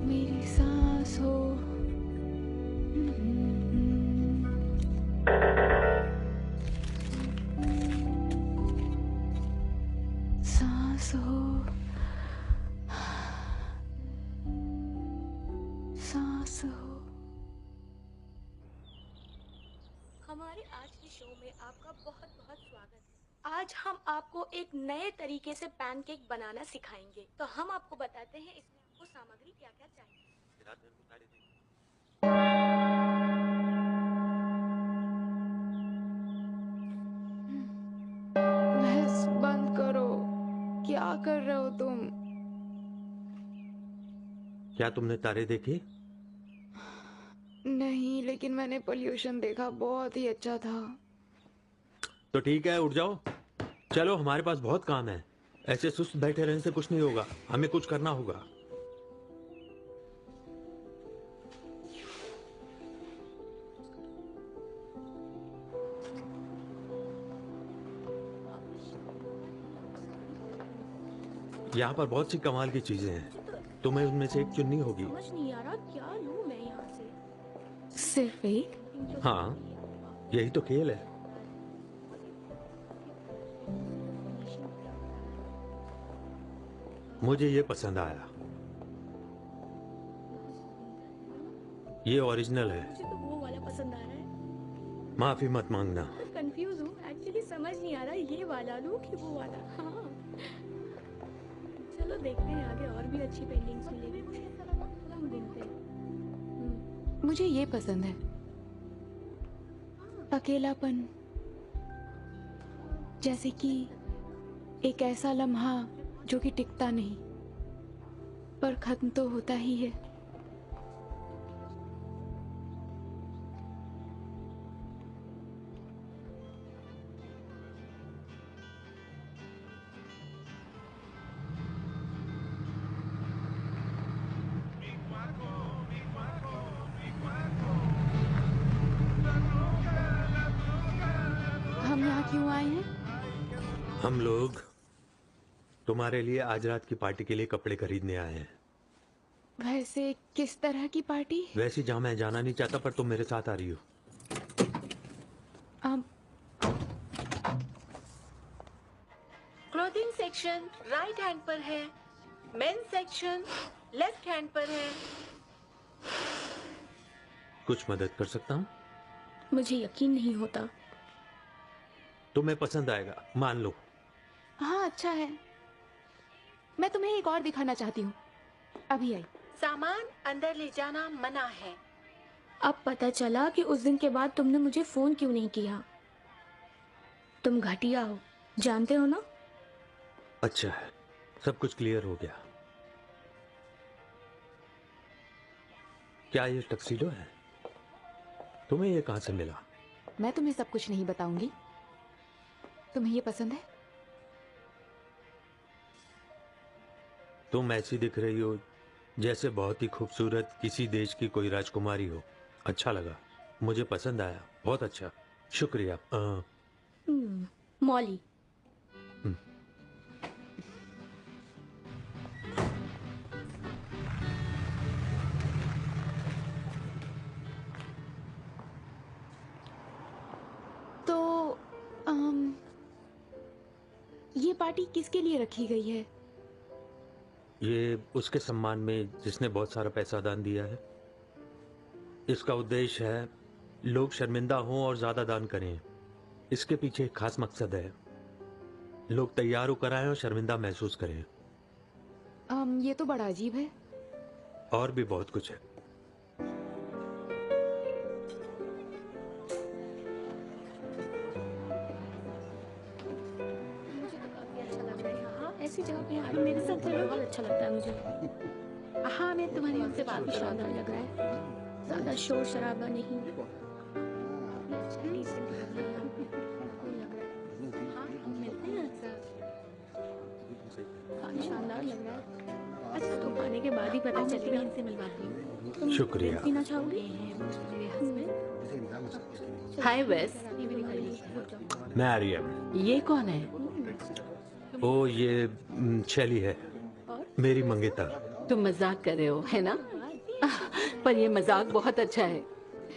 मेरी सांस हो। सांस हो। सांस हो। हमारे आज के शो में आपका बहुत बहुत स्वागत है। आज हम आपको एक नए तरीके से पैनकेक बनाना सिखाएंगे। तो हम आपको बताते हैं इसमें आपको सामग्री क्या क्या चाहिए। बहस बंद करो। क्या कर रहे हो तुम? क्या तुमने तारे देखे? नहीं, लेकिन मैंने पोल्यूशन देखा, बहुत ही अच्छा था। तो ठीक है, उठ जाओ। चलो, हमारे पास बहुत काम है। ऐसे सुस्त बैठे रहने से कुछ नहीं होगा, हमें कुछ करना होगा। यहाँ पर बहुत सी कमाल की चीजें हैं, तुम्हें उनमें से एक चुननी होगी। समझ नहीं आ रहा क्या लूं मैं यहाँ से। सिर्फ एक? हाँ, यही तो खेल है। मुझे ये पसंद आया। ये ओरिजिनल है। मुझे तो वो वाला पसंद आ रहा है। माफी मत मांगना। कंफ्यूज हूँ, एक्चुअली समझ नहीं आ रहा ये वाला लूं कि वो वाला। हाँ, चलो देखते हैं आगे और भी अच्छी पेंटिंग्स मिलेगी। हम घूमते हैं। मुझे ये पसंद है, अकेलापन। जैसे कि एक ऐसा लम्हा जो कि टिकता नहीं पर खत्म तो होता ही है। हम यहाँ क्यों आए हैं? हम लोग तुम्हारे लिए आज रात की पार्टी के लिए कपड़े खरीदने आए हैं। वैसे किस तरह की पार्टी? वैसे जहाँ मैं जाना नहीं चाहता, पर तुम मेरे साथ आ रही हो। अब क्लोथिंग सेक्शन राइट हैंड पर है, मेन सेक्शन लेफ्ट हैंड पर है। कुछ मदद कर सकता हूँ? मुझे यकीन नहीं होता। तुम्हें पसंद आएगा, मान लो। हाँ, अच्छा है। मैं तुम्हें एक और दिखाना चाहती हूँ। अभी आई। सामान अंदर ले जाना मना है। अब पता चला कि उस दिन के बाद तुमने मुझे फोन क्यों नहीं किया। तुम घटिया हो, जानते हो ना। अच्छा है, सब कुछ क्लियर हो गया। क्या ये टक्सीडो है? तुम्हें ये कहां से मिला? मैं तुम्हें सब कुछ नहीं बताऊंगी। तुम्हें ये पसंद है? तुम ऐसी दिख रही हो जैसे बहुत ही खूबसूरत किसी देश की कोई राजकुमारी हो। अच्छा लगा, मुझे पसंद आया, बहुत अच्छा, शुक्रिया। मॉली। तो ये पार्टी किसके लिए रखी गई है? ये उसके सम्मान में जिसने बहुत सारा पैसा दान दिया है। इसका उद्देश्य है लोग शर्मिंदा हों और ज्यादा दान करें। इसके पीछे एक खास मकसद है, लोग तैयार होकर आए और शर्मिंदा महसूस करें। ये तो बड़ा अजीब है। और भी बहुत कुछ है। ऐसी जगह पे आके मेरे साथ चलो, बहुत अच्छा लगता है मुझे। हाँ, मैं तुम्हारी उनसे बात भी शानदार लग रहा है, ज्यादा शोर शराबा नहीं। हाँ, हम मिलते हैं काफी शानदार लग रहा है। अच्छा, तुम आने के बाद ही पता चलेगा। इनसे मिलवाती हूँ। तुम शुक्रिया। ड्रिंक पीना चाहोगे? हाय वेस, मैं आर्यन। ये कौन है? ओ, ये शैली है, मेरी मंगेतर। तुम मजाक कर रहे हो, है ना? पर ये मजाक बहुत अच्छा है।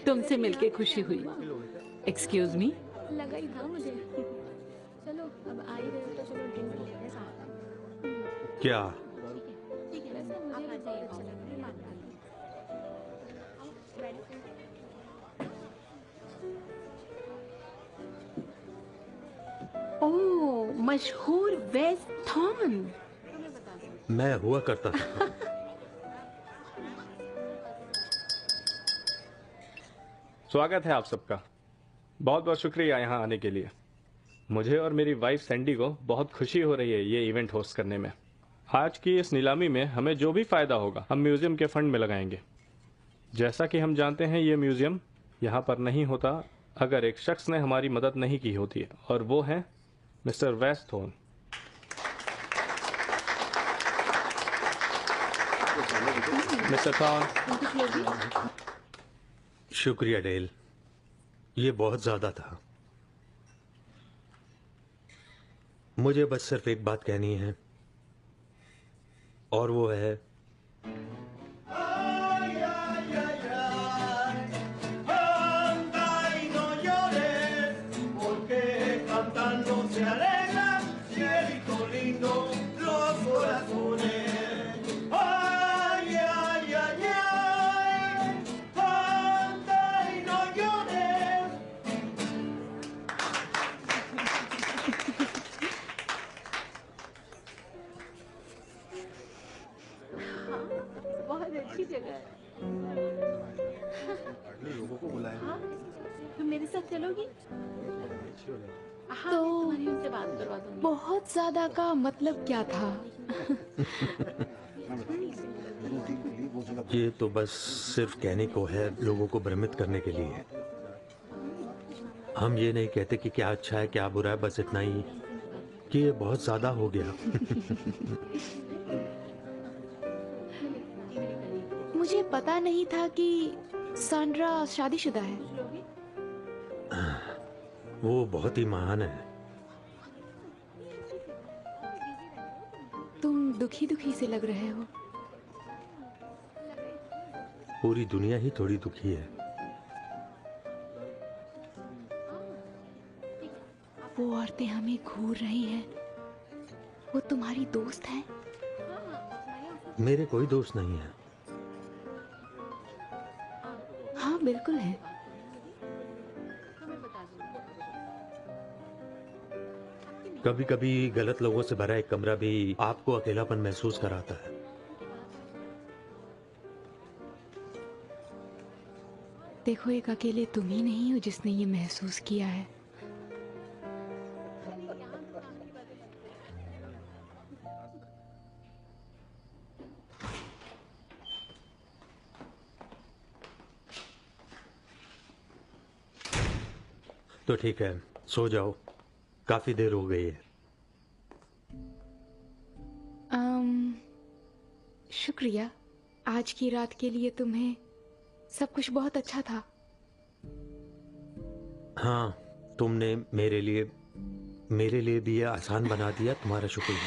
तुमसे मिलके खुशी हुई। Excuse me. लगा ही था मुझे। चलो, अब आ ही रहे हो तो चलो ड्रिंक लेते हैं साथ। क्या? ठीक है, वैसे मुझे भी बहुत अच्छा लग रहा है। ओह, मशहूर वेस थॉन। मैं हुआ करता था। स्वागत है आप सबका। बहुत बहुत शुक्रिया यहाँ आने के लिए। मुझे और मेरी वाइफ सैंडी को बहुत खुशी हो रही है ये इवेंट होस्ट करने में। आज की इस नीलामी में हमें जो भी फायदा होगा हम म्यूजियम के फंड में लगाएंगे। जैसा कि हम जानते हैं ये म्यूजियम यहाँ पर नहीं होता अगर एक शख्स ने हमारी मदद नहीं की होती है, और वो है मिस्टर वेस थॉन। मिस्टर थॉन। शुक्रिया डेल, ये बहुत ज्यादा था। मुझे बस सिर्फ एक बात कहनी है, और वो है बहुत अच्छी जगह है। लोगों को बुलाया। हाँ, तुम मेरे साथ चलोगी? हाँ, तो मैं तुम्हारी उनसे बात करवा दूंगी। बहुत ज्यादा का मतलब क्या था? ये तो बस सिर्फ कहने को है, लोगों को भ्रमित करने के लिए। हम ये नहीं कहते कि क्या अच्छा है क्या बुरा है, बस इतना ही कि ये बहुत ज्यादा हो गया। मुझे पता नहीं था कि सांड्रा शादीशुदा है। वो बहुत ही महान है। तुम दुखी दुखी से लग रहे हो। पूरी दुनिया ही थोड़ी दुखी है। वो औरतें हमें घूर रही हैं। वो तुम्हारी दोस्त हैं? मेरे कोई दोस्त नहीं है। हाँ, बिल्कुल है। कभी कभी गलत लोगों से भरा एक कमरा भी आपको अकेलापन महसूस कराता है। देखो, एक अकेले तुम ही नहीं हो जिसने ये महसूस किया है। तो ठीक है, सो जाओ, काफी देर हो गई है। शुक्रिया। आज की रात के लिए तुम्हें सब कुछ बहुत अच्छा था। हाँ, तुमने मेरे लिए भी ये आसान बना दिया। तुम्हारा शुक्रिया।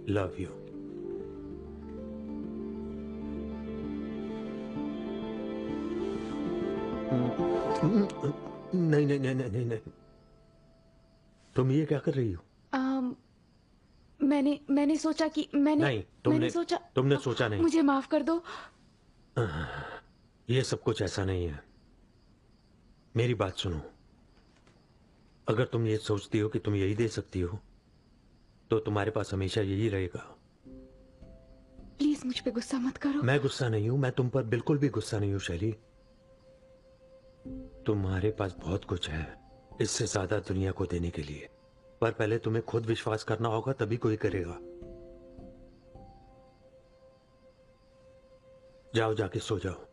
Love you. Mm-hmm. नहीं नहीं नहीं नहीं नहीं, तुम ये क्या कर रही हो? मैंने सोचा कि नहीं, मैंने सोचा तुमने सोचा नहीं। मुझे माफ कर दो। ये सब कुछ ऐसा नहीं है। मेरी बात सुनो, अगर तुम ये सोचती हो कि तुम यही दे सकती हो तो तुम्हारे पास हमेशा यही रहेगा। प्लीज मुझ पे गुस्सा मत करो। मैं गुस्सा नहीं हूं, मैं तुम पर बिल्कुल भी गुस्सा नहीं हूं शैली। तुम्हारे पास बहुत कुछ है इससे ज्यादा दुनिया को देने के लिए, पर पहले तुम्हें खुद विश्वास करना होगा, तभी कोई करेगा। जाओ, जाके सो जाओ।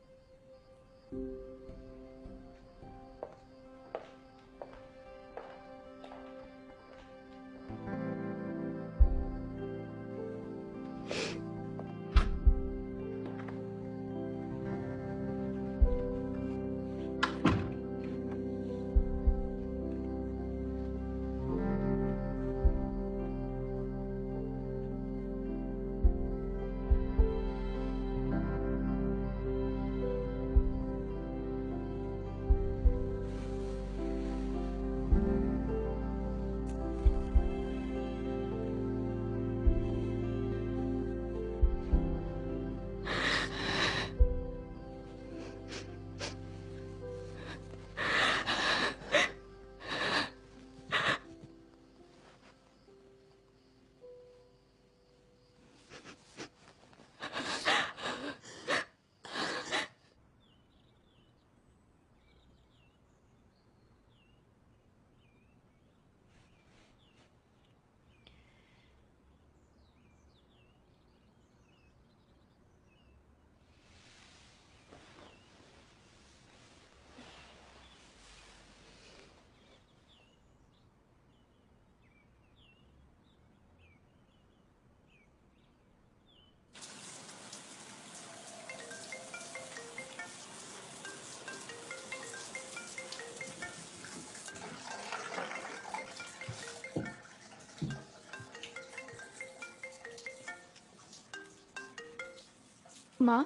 माँ,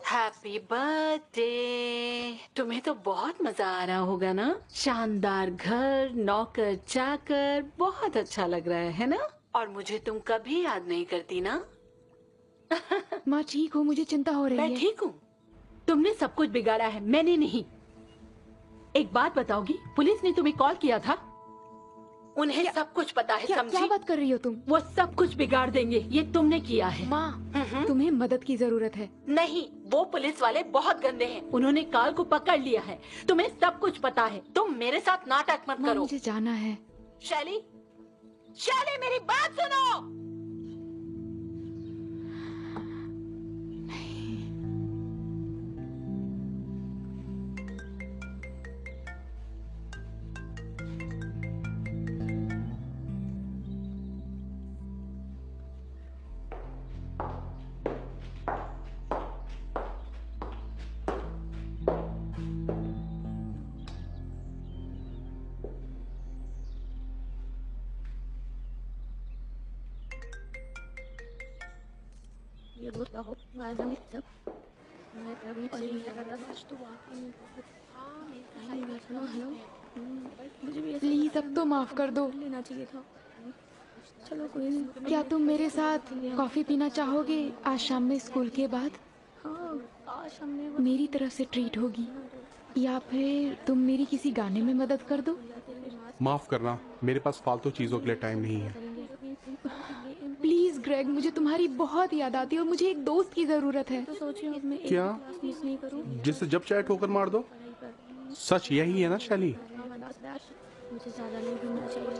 हैप्पी बर्थडे। तुम्हें तो बहुत मजा आ रहा होगा ना? शानदार घर, नौकर चाकर, बहुत अच्छा लग रहा है ना? और मुझे तुम कभी याद नहीं करती ना? माँ ठीक हो, मुझे चिंता हो रही मैं है। ठीक हूँ। तुमने सब कुछ बिगाड़ा है, मैंने नहीं। एक बात बताओगी, पुलिस ने तुम्हें कॉल किया था? उन्हें सब कुछ पता है, क्या समझी? बात कर रही हो तुम? वो सब कुछ बिगाड़ देंगे, ये तुमने किया है। माँ, तुम्हें मदद की जरूरत है। नहीं, वो पुलिस वाले बहुत गंदे हैं। उन्होंने काल को पकड़ लिया है। तुम्हें सब कुछ पता है। तुम मेरे साथ नाटक मत माँ, करो। मुझे जाना है। शैली, शैली मेरी बात सुनो। प्लीज अब तो माफ कर दो। लेना चाहिए था। चलो कोई नहीं। क्या तुम मेरे साथ कॉफी पीना चाहोगे आज शाम में स्कूल के बाद? हाँ, आज हमने मेरी तरफ से ट्रीट होगी, या फिर तुम मेरी किसी गाने में मदद कर दो। माफ करना, मेरे पास फालतू चीजों के लिए टाइम नहीं है। प्लीज ग्रेग, मुझे तुम्हारी बहुत याद आती है और मुझे एक दोस्त की जरूरत है। तो सोचिए अब मैं एक क्या? क्लास मिस नहीं करूँ। जिससे जब चाहे ठोकर मार दो। सच यही है ना शैली? मुझे ज़्यादा नहीं घूमना चाहिए।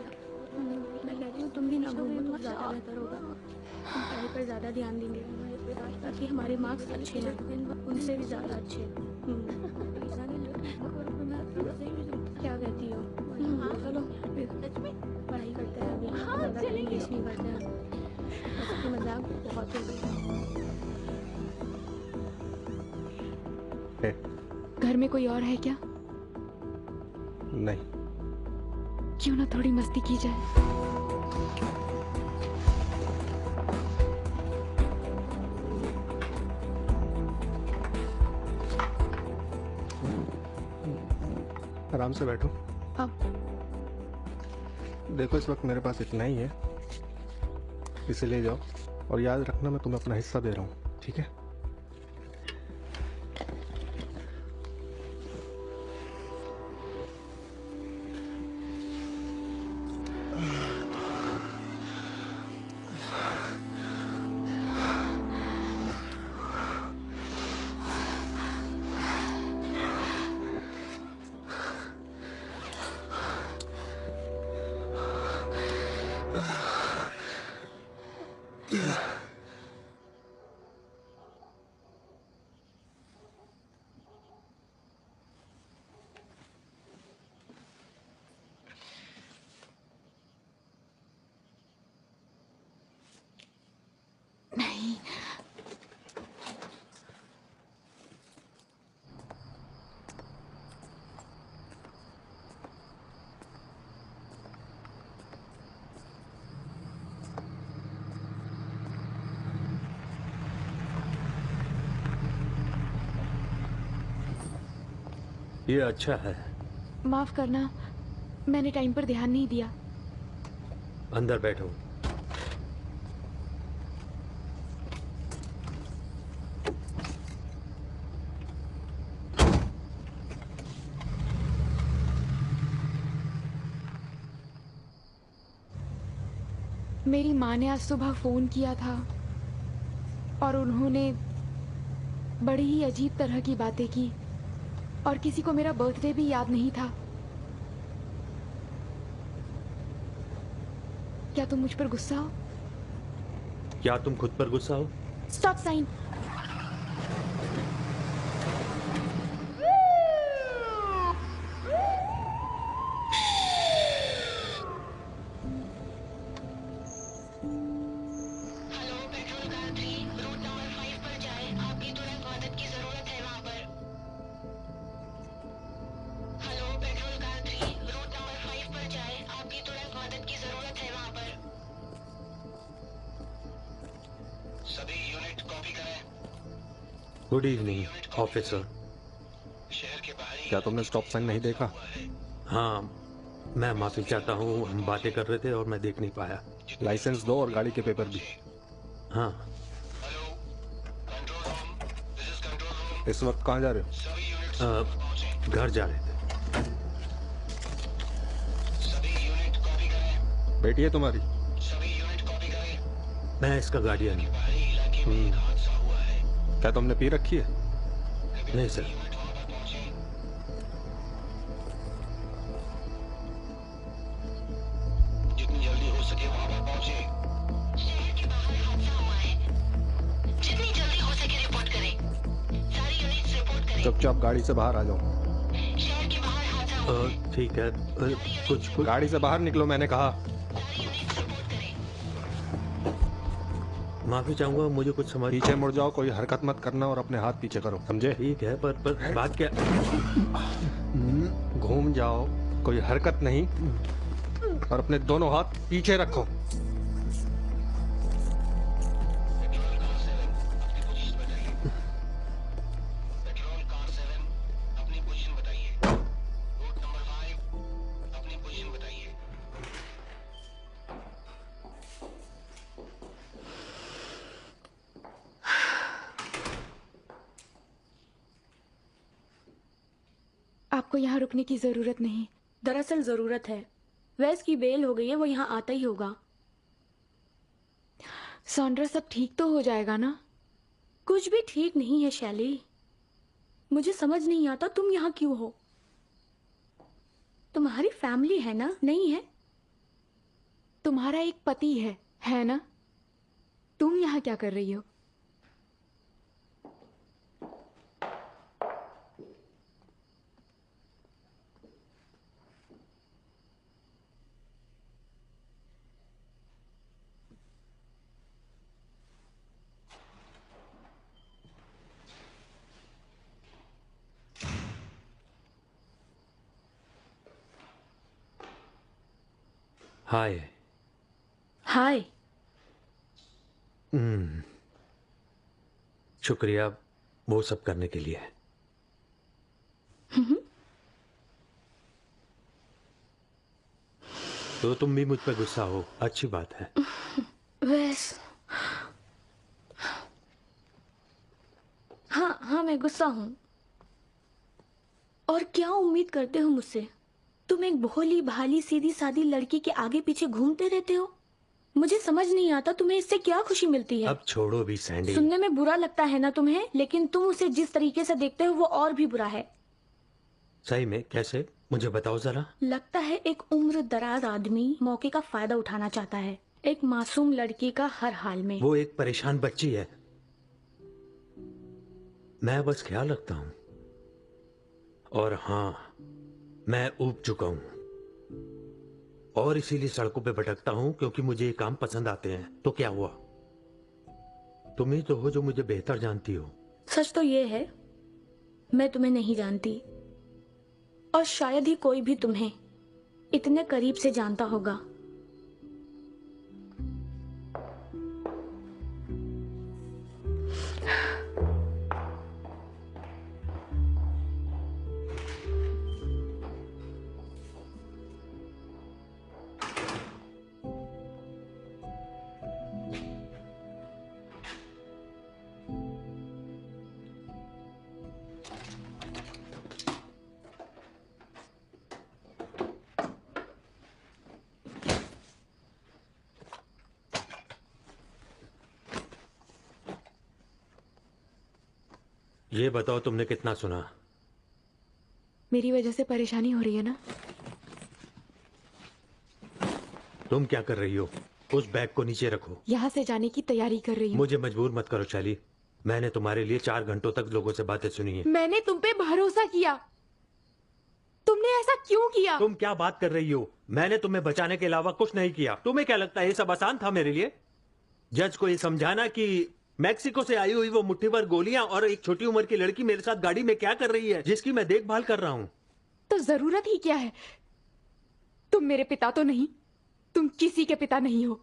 मैं कहती हूँ तुम भी ना घूमो तो ज़्यादा बेहतर होगा। हम पढ़ाई पर ज़्यादा ध्यान देंगे ताकि हमारे मार्क्स अच्छे हैं, उनसे भी ज़्यादा अच्छे। क्या कहती हो? चलो पढ़ाई करते हैं अभी। ज़्यादा टाइम वेस्ट नहीं करते हैं। उसकी मजाक बहुत हो गई। घर में कोई और है क्या? नहीं। क्यों ना थोड़ी मस्ती की जाए। आराम से बैठो। अब देखो इस वक्त मेरे पास इतना ही है, इसे ले जाओ और याद रखना मैं तुम्हें अपना हिस्सा दे रहा हूँ, ठीक है? नहीं, ये अच्छा है। माफ करना, मैंने टाइम पर ध्यान नहीं दिया। अंदर बैठो। मेरी माँ ने आज सुबह फोन किया था और उन्होंने बड़ी ही अजीब तरह की बातें की और किसी को मेरा बर्थडे भी याद नहीं था। क्या तुम मुझ पर गुस्सा हो? क्या तुम खुद पर गुस्सा हो? Stop sign. Hello, patrol car 3 route number 5 पर जाएं। आपकी तुरंत मदद की जरूरत है वहां पर। Hello, patrol car 3 route number 5 पर जाएं। आपकी तुरंत मदद की जरूरत है वहां पर। सभी यूनिट कॉपी करें। Good evening officer. शहर के बाहरी क्या तुमने स्टॉप साइन नहीं देखा? हाँ, मैं माफी चाहता हूँ, हम बातें कर रहे थे और मैं देख नहीं पाया। लाइसेंस दो और गाड़ी के पेपर भी। हाँ, hello, control room, this is control room. इस वक्त कहाँ जा रहे हो? सभी यूनिट घर जा रहे थे। सभी यूनिट कॉपी करें। बेटी है तुम्हारी? सभी यूनिट कॉपी करें। मैं इसका गार्डियन हूँ। बाहरी इलाके में एक हादसा हुआ है। क्या तुमने पी रखी है? नहीं सर। यूनिट वहां पर पहुंचे। जितनी जल्दी हो सके वहां पर पहुंचे। शहर के बाहर हादसा हुआ है। जितनी जल्दी हो सके रिपोर्ट करें। सारी यूनिट्स रिपोर्ट करें। चुपचाप गाड़ी से बाहर आ जाओ। शहर के बाहर हादसा हुआ है। ठीक है, कुछ गाड़ी से बाहर निकलो, मैंने कहा। सारी यूनिट्स रिपोर्ट करें। माफी चाहूंगा, मुझे कुछ समझ। पीछे मुड़ जाओ, कोई हरकत मत करना और अपने हाथ पीछे करो, समझे? ठीक है, पर बात क्या? घूम जाओ, कोई हरकत नहीं, और अपने दोनों हाथ पीछे रखो। पेट्रोल कार 7 अपनी पोजीशन बताइए। पेट्रोल कार 7 अपनी पोजीशन बताइए। रूट नंबर 5 अपनी पोजीशन बताइए। आपको यहाँ रुकने की जरूरत नहीं। दरअसल जरूरत है। वैस की बेल हो गई है, वो यहाँ आता ही होगा। सौंड्रा, सब ठीक तो हो जाएगा ना? कुछ भी ठीक नहीं है शैली। मुझे समझ नहीं आता तुम यहाँ क्यों हो। तुम्हारी फैमिली है ना? नहीं है? तुम्हारा एक पति है ना? तुम यहाँ क्या कर रही हो? हाय। हाय। शुक्रिया वो सब करने के लिए। तो तुम भी मुझ पर गुस्सा हो, अच्छी बात है। वैस हाँ हाँ, मैं गुस्सा हूँ। और क्या उम्मीद करते हो मुझसे? तुम एक भोली भाली सीधी सादी लड़की के आगे पीछे घूमते रहते हो। मुझे समझ नहीं आता तुम्हें इससे क्या खुशी मिलती है। अब छोड़ो भी सैंडी। सुनने में बुरा लगता है ना तुम्हें, लेकिन तुम उसे जिस तरीके से देखते हो वो और भी बुरा है। सही में कैसे, मुझे बताओ जरा। लगता है एक उम्र दराज आदमी मौके का फायदा उठाना चाहता है, एक मासूम लड़की का हर हाल में। वो एक परेशान बच्ची है, मैं बस ख्याल रखता हूं। और हाँ, मैं ऊब चुका हूं और इसीलिए सड़कों पे भटकता हूं क्योंकि मुझे ये काम पसंद आते हैं। तो क्या हुआ, तुम ही तो हो जो मुझे बेहतर जानती हो। सच तो ये है, मैं तुम्हें नहीं जानती और शायद ही कोई भी तुम्हें इतने करीब से जानता होगा। ये बताओ तुमने कितना सुना? मेरी वजह से परेशानी हो रही है ना? तुम क्या कर रही हो? उस बैग को नीचे रखो। यहाँ से जाने की तैयारी कर रही हूँ। मुझे मजबूर मत करो शैली, मैंने तुम्हारे लिए 4 घंटों तक लोगों से बातें सुनी है। मैंने तुम पे भरोसा किया, तुमने ऐसा क्यों किया? तुम क्या बात कर रही हो? मैंने तुम्हें बचाने के अलावा कुछ नहीं किया। तुम्हें क्या लगता है ये सब आसान था मेरे लिए? जज को ये समझाना कि मैक्सिको से आई हुई वो मुट्ठी भर गोलियां और एक छोटी उम्र की लड़की मेरे साथ गाड़ी में क्या कर रही है, जिसकी मैं देखभाल कर रहा हूं। तो जरूरत ही क्या है? तुम मेरे पिता तो नहीं, तुम किसी के पिता नहीं हो।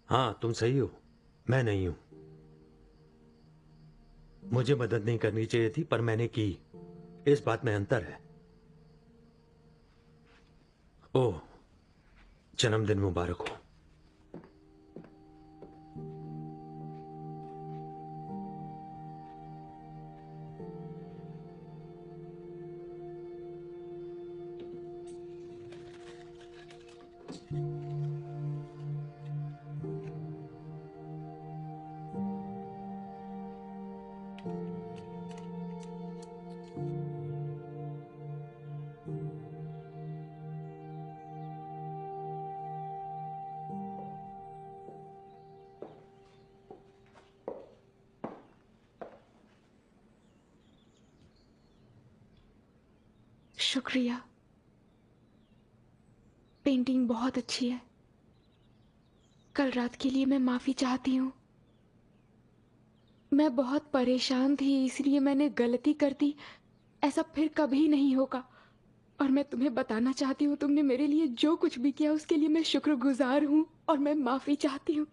हाँ तुम सही हो, मैं नहीं हूं। मुझे मदद नहीं करनी चाहिए थी पर मैंने की, इस बात में अंतर है। ओह, जन्मदिन मुबारक हो। शुक्रिया, पेंटिंग बहुत अच्छी है। कल रात के लिए मैं माफी चाहती हूँ। मैं बहुत परेशान थी इसलिए मैंने गलती कर दी। ऐसा फिर कभी नहीं होगा और मैं तुम्हें बताना चाहती हूँ तुमने मेरे लिए जो कुछ भी किया उसके लिए मैं शुक्रगुजार हूँ और मैं माफी चाहती हूँ।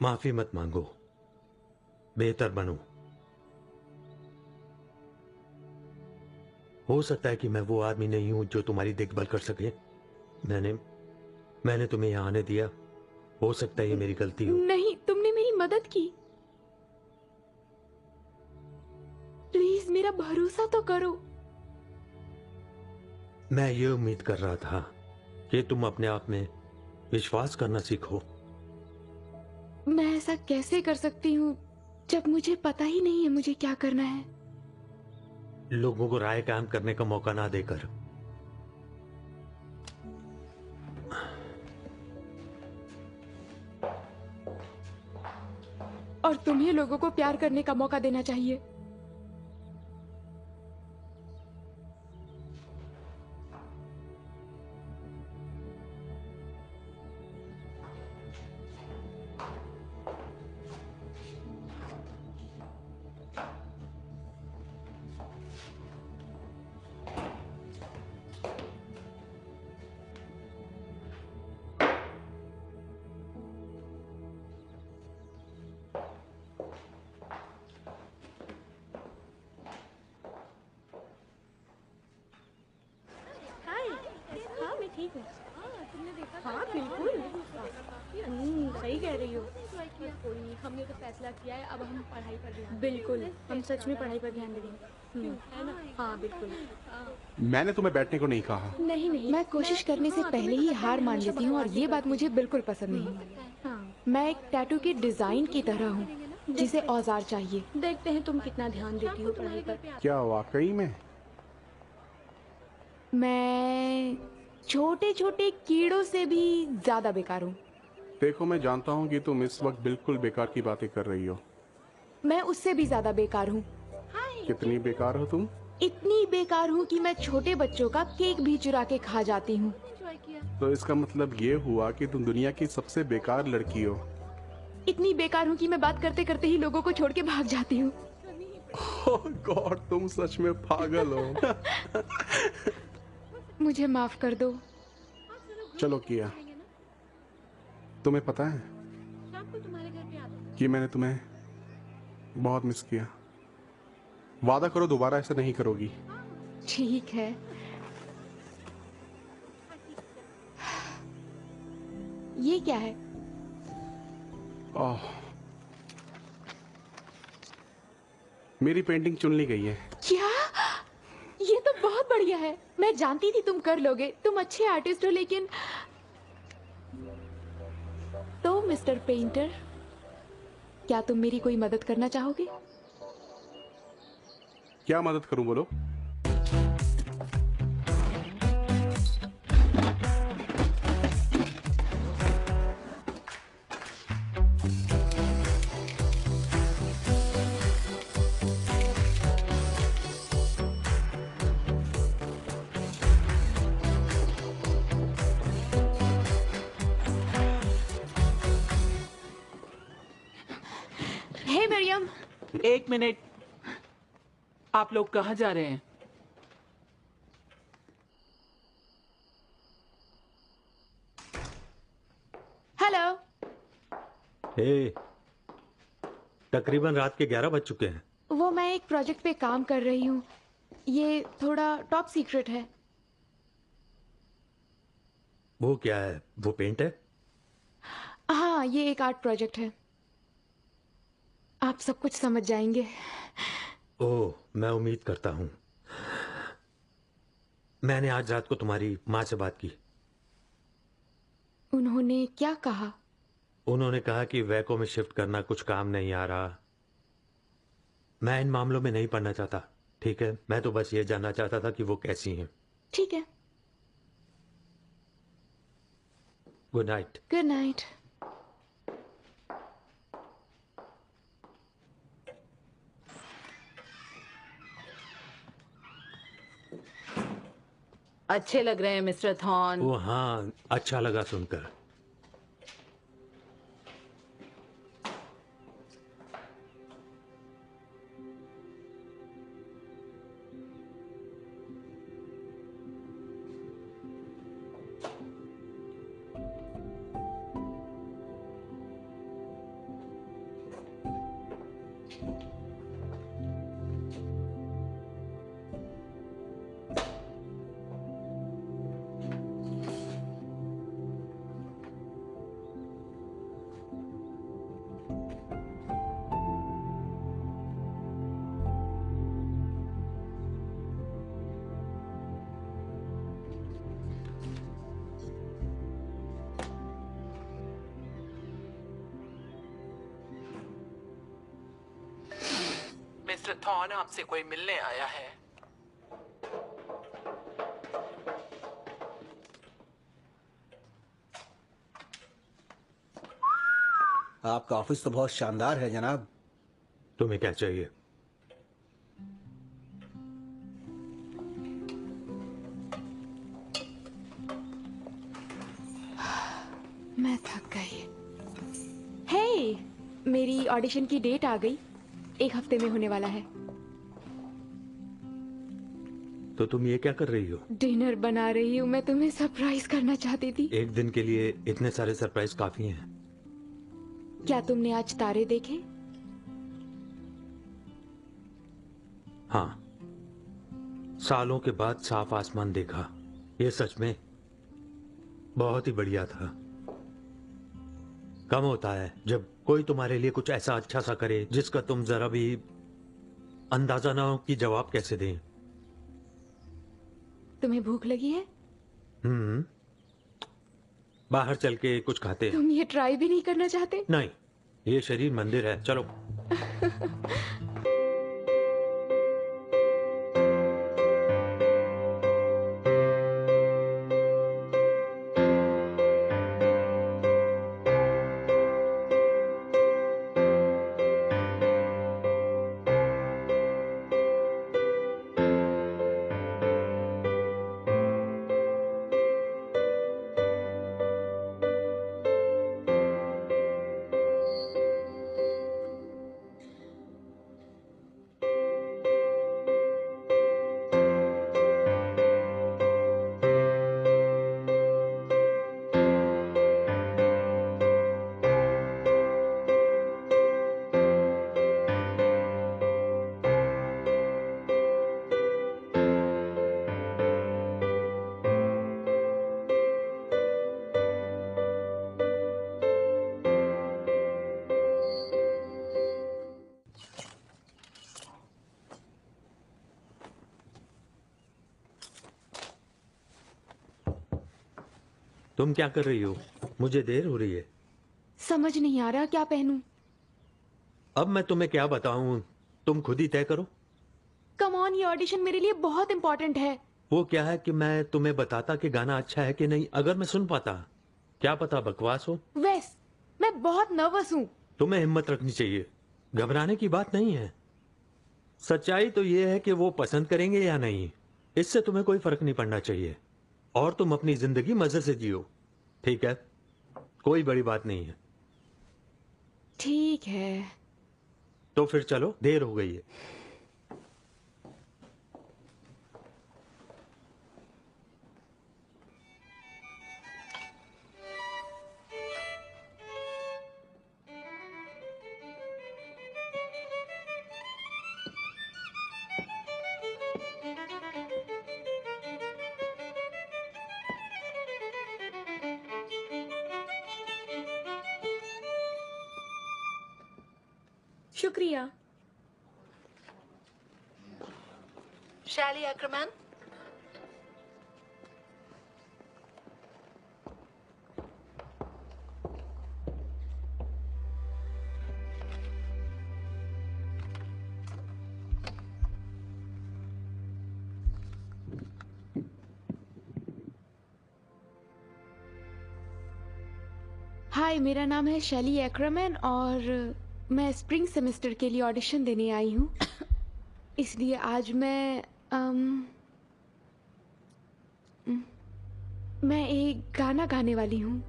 माफी मत मांगो, बेहतर बनो। हो सकता है कि मैं वो आदमी नहीं हूं जो तुम्हारी देखभाल कर सके। मैंने तुम्हें यहां आने दिया, हो सकता है ये मेरी गलती हो। नहीं, तुमने मेरी मदद की। प्लीज मेरा भरोसा तो करो। मैं ये उम्मीद कर रहा था कि तुम अपने आप में विश्वास करना सीखो। मैं ऐसा कैसे कर सकती हूँ जब मुझे पता ही नहीं है मुझे क्या करना है। लोगों को राय कायम करने का मौका ना देकर। और तुम्हें लोगों को प्यार करने का मौका देना चाहिए। तुम? तुमने देखा? हाँ बिल्कुल। सही कह रही हो। कोई नहीं, हमने तो फैसला किया है, अब हम पढ़ाई पर ध्यान बिल्कुल, हम सच में पढ़ाई पर ध्यान देंगे। है ना? हाँ बिल्कुल। मैंने तुम्हें बैठने को नहीं कहा। नहीं मैं कोशिश करने से पहले ही हार मान लेती हूँ और ये बात मुझे बिल्कुल पसंद नहीं। हाँ, मैं एक टैटू की डिजाइन की तरह हूँ जिसे औजार चाहिए। देखते हैं तुम कितना ध्यान देती हो पढ़ाई पर। क्या वाकई में? मैं छोटे छोटे कीड़ों से भी ज्यादा बेकार हूँ। देखो, मैं जानता हूँ कि तुम इस वक्त बिल्कुल बेकार की बातें कर रही हो। मैं उससे भी ज्यादा बेकार हूँ। कितनी बेकार हो तुम? इतनी बेकार हूँ कि मैं छोटे बच्चों का केक भी चुरा के खा जाती हूँ। तो इसका मतलब ये हुआ कि तुम दुनिया की सबसे बेकार लड़की हो। इतनी बेकार हूँ कि मैं बात करते करते ही लोगों को छोड़ के भाग जाती हूँ। ओह गॉड, तुम सच में पागल हो। मुझे माफ कर दो। चलो किया। तुम्हें पता है कि मैंने तुम्हें बहुत मिस किया। वादा करो दोबारा ऐसा नहीं करोगी। ठीक है। ये क्या है? ओह, मेरी पेंटिंग चुन ली गई है। क्या? ये तो बहुत बढ़िया है। मैं जानती थी तुम कर लोगे। तुम अच्छे आर्टिस्ट हो, लेकिन तो मिस्टर पेंटर, क्या तुम मेरी कोई मदद करना चाहोगे? क्या मदद करूं, बोलो। हे मरियम। एक मिनट, आप लोग कहाँ जा रहे हैं? हेलो। हे, तकरीबन रात के 11 बज चुके हैं। वो मैं एक प्रोजेक्ट पे काम कर रही हूँ। ये थोड़ा टॉप सीक्रेट है। वो क्या है? वो पेंट है? हाँ, ये एक आर्ट प्रोजेक्ट है। आप सब कुछ समझ जाएंगे। ओह, मैं उम्मीद करता हूँ। मैंने आज रात को तुम्हारी माँ से बात की। उन्होंने क्या कहा? उन्होंने कहा कि वैको में शिफ्ट करना कुछ काम नहीं आ रहा। मैं इन मामलों में नहीं पड़ना चाहता, ठीक है? मैं तो बस ये जानना चाहता था कि वो कैसी हैं। ठीक है। Good night. Good night. अच्छे लग रहे हैं मिस्टर थॉर्न। वो हाँ, अच्छा लगा सुनकर। मिस्टर थॉर्न आपसे कोई मिलने आया है। आपका ऑफिस तो बहुत शानदार है जनाब। तुम्हें क्या चाहिए? मैं थक गई। हे, मेरी ऑडिशन की डेट आ गई। 1 हफ्ते में होने वाला है। तो तुम ये क्या कर रही हो? डिनर बना रही हूँ। मैं तुम्हें सरप्राइज करना चाहती थी। एक दिन के लिए इतने सारे सरप्राइज काफी हैं। क्या तुमने आज तारे देखे? हाँ, सालों के बाद साफ आसमान देखा। ये सच में बहुत ही बढ़िया था। कम होता है जब कोई तुम्हारे लिए कुछ ऐसा अच्छा सा करे जिसका तुम जरा भी अंदाजा ना हो कि जवाब कैसे दें। तुम्हें भूख लगी है? हम्म, बाहर चल के कुछ खाते हैं। तुम ये ट्राई भी नहीं करना चाहते? नहीं, ये शरीर मंदिर है, चलो। तुम क्या कर रही हो? मुझे देर हो रही है। समझ नहीं आ रहा क्या पहनूं। अब मैं तुम्हें क्या बताऊं, तुम खुद ही तय करो। कम ऑन, ये ऑडिशन मेरे लिए बहुत इंपॉर्टेंट है। वो क्या है कि मैं तुम्हें बताता कि गाना अच्छा है कि नहीं, अगर मैं सुन पाता। क्या पता बकवास हो। वेस, मैं बहुत नर्वस हूँ। तुम्हें हिम्मत रखनी चाहिए, घबराने की बात नहीं है। सच्चाई तो ये है कि वो पसंद करेंगे या नहीं, इससे तुम्हें कोई फर्क नहीं पड़ना चाहिए। और तुम अपनी जिंदगी मजे से जियो, ठीक है? कोई बड़ी बात नहीं है। ठीक है। तो फिर चलो, देर हो गई है। शुक्रिया। शैली अक्रमैन, हाय, मेरा नाम है शैली एक्रमैन और मैं स्प्रिंग सेमेस्टर के लिए ऑडिशन देने आई हूँ। इसलिए आज मैं एक गाना गाने वाली हूँ।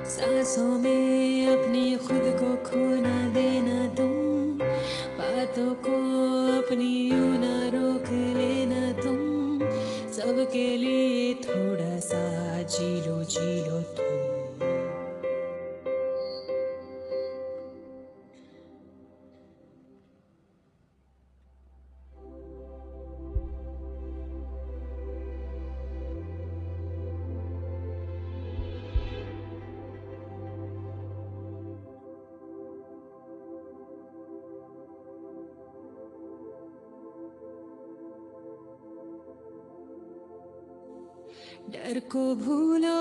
सांसों में अपनी खुद को खोना देना तुम, बातों को अपनी यूं ना रोक लेना तुम, सबके लिए थोड़ा सा जी लो तुम। डर को भूलो,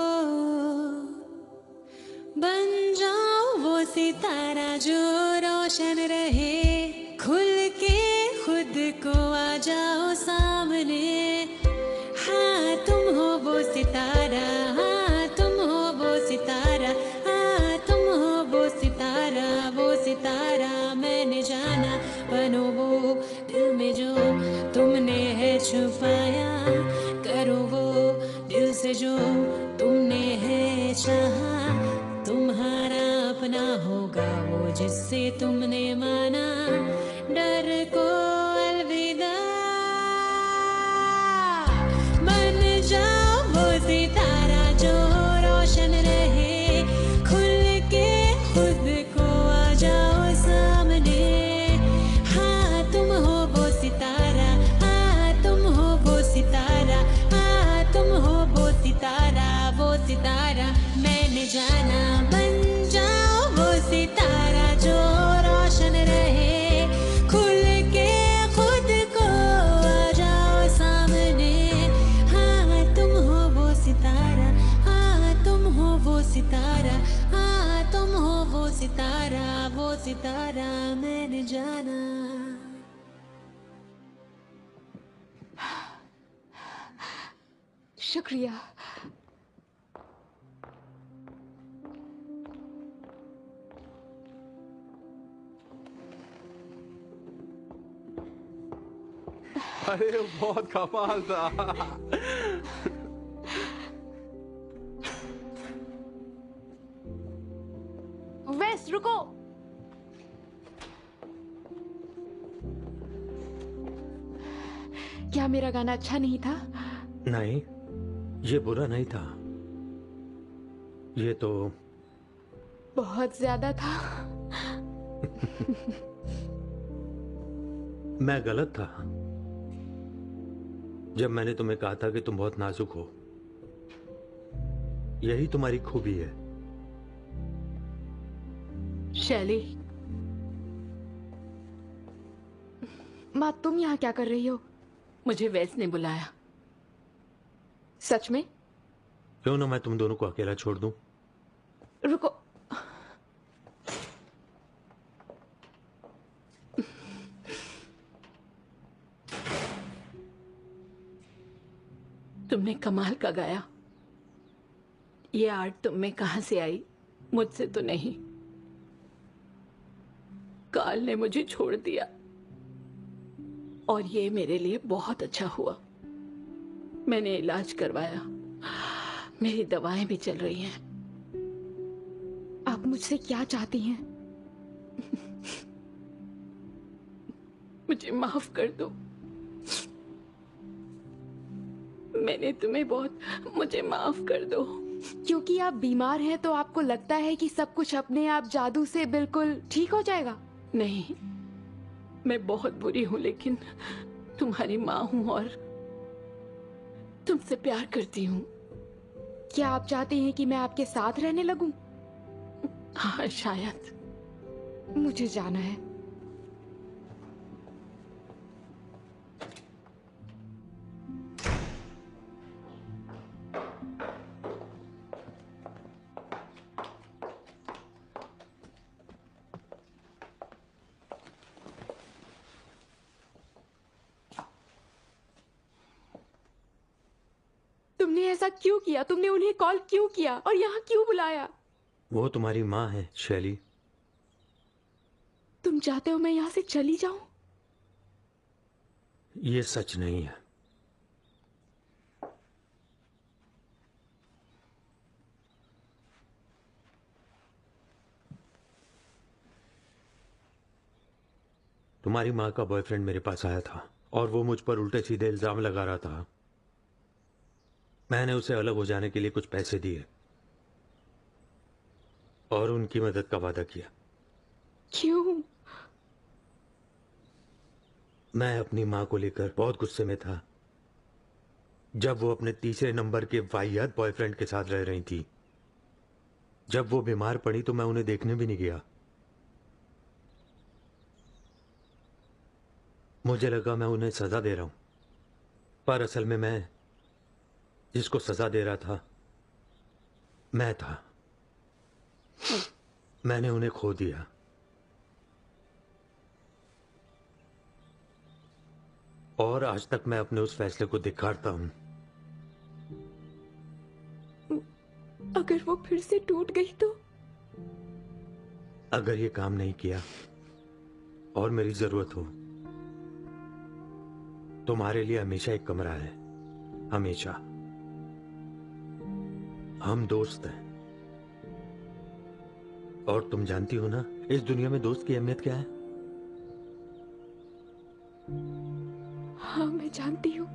बन जाओ वो सितारा जो रोशन रहे, खुल के खुद को आ जाओ सामने। हाँ तुम हो वो सितारा, हाँ तुम हो वो सितारा, हाँ तुम हो वो सितारा, वो सितारा मैंने जाना। बनो वो दिल में जो तुमने है छुपाया, करो वो दिल से जो तुमने है चाहा, तुम्हारा अपना होगा वो जिससे तुमने माना। शुक्रिया। अरे बहुत कमाल था। वेस्ट रुको। क्या मेरा गाना अच्छा नहीं था? नहीं, ये बुरा नहीं था, ये तो बहुत ज्यादा था। मैं गलत था जब मैंने तुम्हें कहा था कि तुम बहुत नाजुक हो। यही तुम्हारी खूबी है। शैली, माँ तुम यहाँ क्या कर रही हो? मुझे वेस ने बुलाया। सच में? क्यों ना मैं तुम दोनों को अकेला छोड़ दूं? रुको। तुमने कमाल का गाया। ये आर्ट तुम में कहां से आई? मुझसे तो नहीं। काल ने मुझे छोड़ दिया और ये मेरे लिए बहुत अच्छा हुआ। मैंने इलाज करवाया, मेरी दवाएं भी चल रही हैं। आप मुझसे क्या चाहती हैं? मुझे माफ कर दो। मैंने तुम्हें बहुत, मुझे माफ कर दो। क्योंकि आप बीमार हैं तो आपको लगता है कि सब कुछ अपने आप जादू से बिल्कुल ठीक हो जाएगा? नहीं, मैं बहुत बुरी हूं, लेकिन तुम्हारी माँ हूं और तुमसे प्यार करती हूँ। क्या आप चाहते हैं कि मैं आपके साथ रहने लगूं? हाँ, शायद। मुझे जाना है। तुमने ऐसा क्यों किया? तुमने उन्हें कॉल क्यों किया और यहाँ क्यों बुलाया? वो तुम्हारी माँ है शैली। तुम चाहते हो मैं यहाँ से चली जाऊं? ये सच नहीं है। तुम्हारी माँ का बॉयफ्रेंड मेरे पास आया था और वो मुझ पर उल्टे सीधे इल्जाम लगा रहा था। मैंने उसे अलग हो जाने के लिए कुछ पैसे दिए और उनकी मदद का वादा किया। क्यों? मैं अपनी माँ को लेकर बहुत गुस्से में था जब वो अपने तीसरे नंबर के वाहियात बॉयफ्रेंड के साथ रह रही थी। जब वो बीमार पड़ी तो मैं उन्हें देखने भी नहीं गया। मुझे लगा मैं उन्हें सजा दे रहा हूं, पर असल में मैं जिसको सजा दे रहा था मैं था। मैंने उन्हें खो दिया। और आज तक मैं अपने उस फैसले को धिक्कारता हूं। अगर वो फिर से टूट गई तो? अगर ये काम नहीं किया और मेरी जरूरत हो, तुम्हारे लिए हमेशा एक कमरा है, हमेशा। हम दोस्त हैं और तुम जानती हो ना इस दुनिया में दोस्त की अहमियत क्या है? हाँ, मैं जानती हूँ।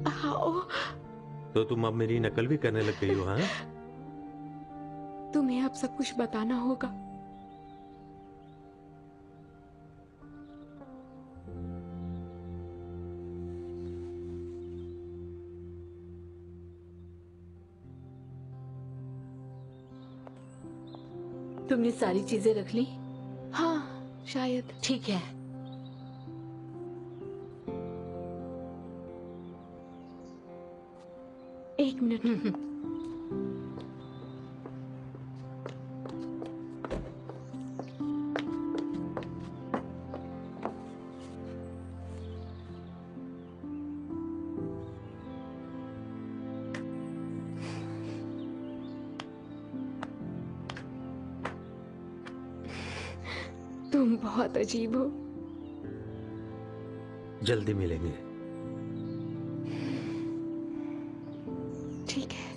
आओ। तो तुम अब मेरी नकल भी करने लग गई हो? हाँ, तुम्हें अब सब कुछ बताना होगा। तुमने सारी चीजें रख ली? हाँ, शायद। ठीक है। एक मिनट। तुम बहुत अजीब हो। जल्दी मिलेंगे। ठीक है।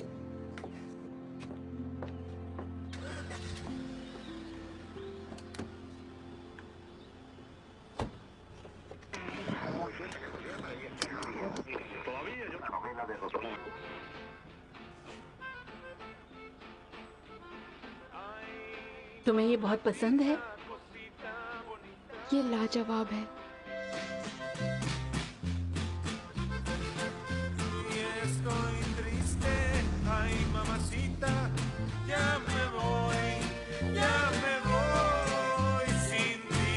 तुम्हें ये बहुत पसंद है? ये लाजवाब है। Estoy triste, ay mamacita, ya me voy sin ti.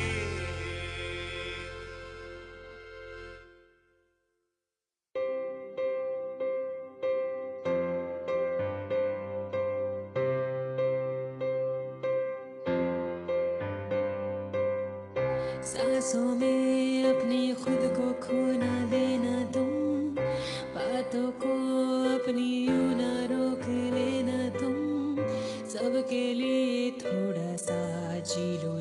सांसों में अपनी खुद को खो ना देना तुम, बातों को अपनी यूं ना रोक लेना तुम, सबके लिए थोड़ा सा जी लो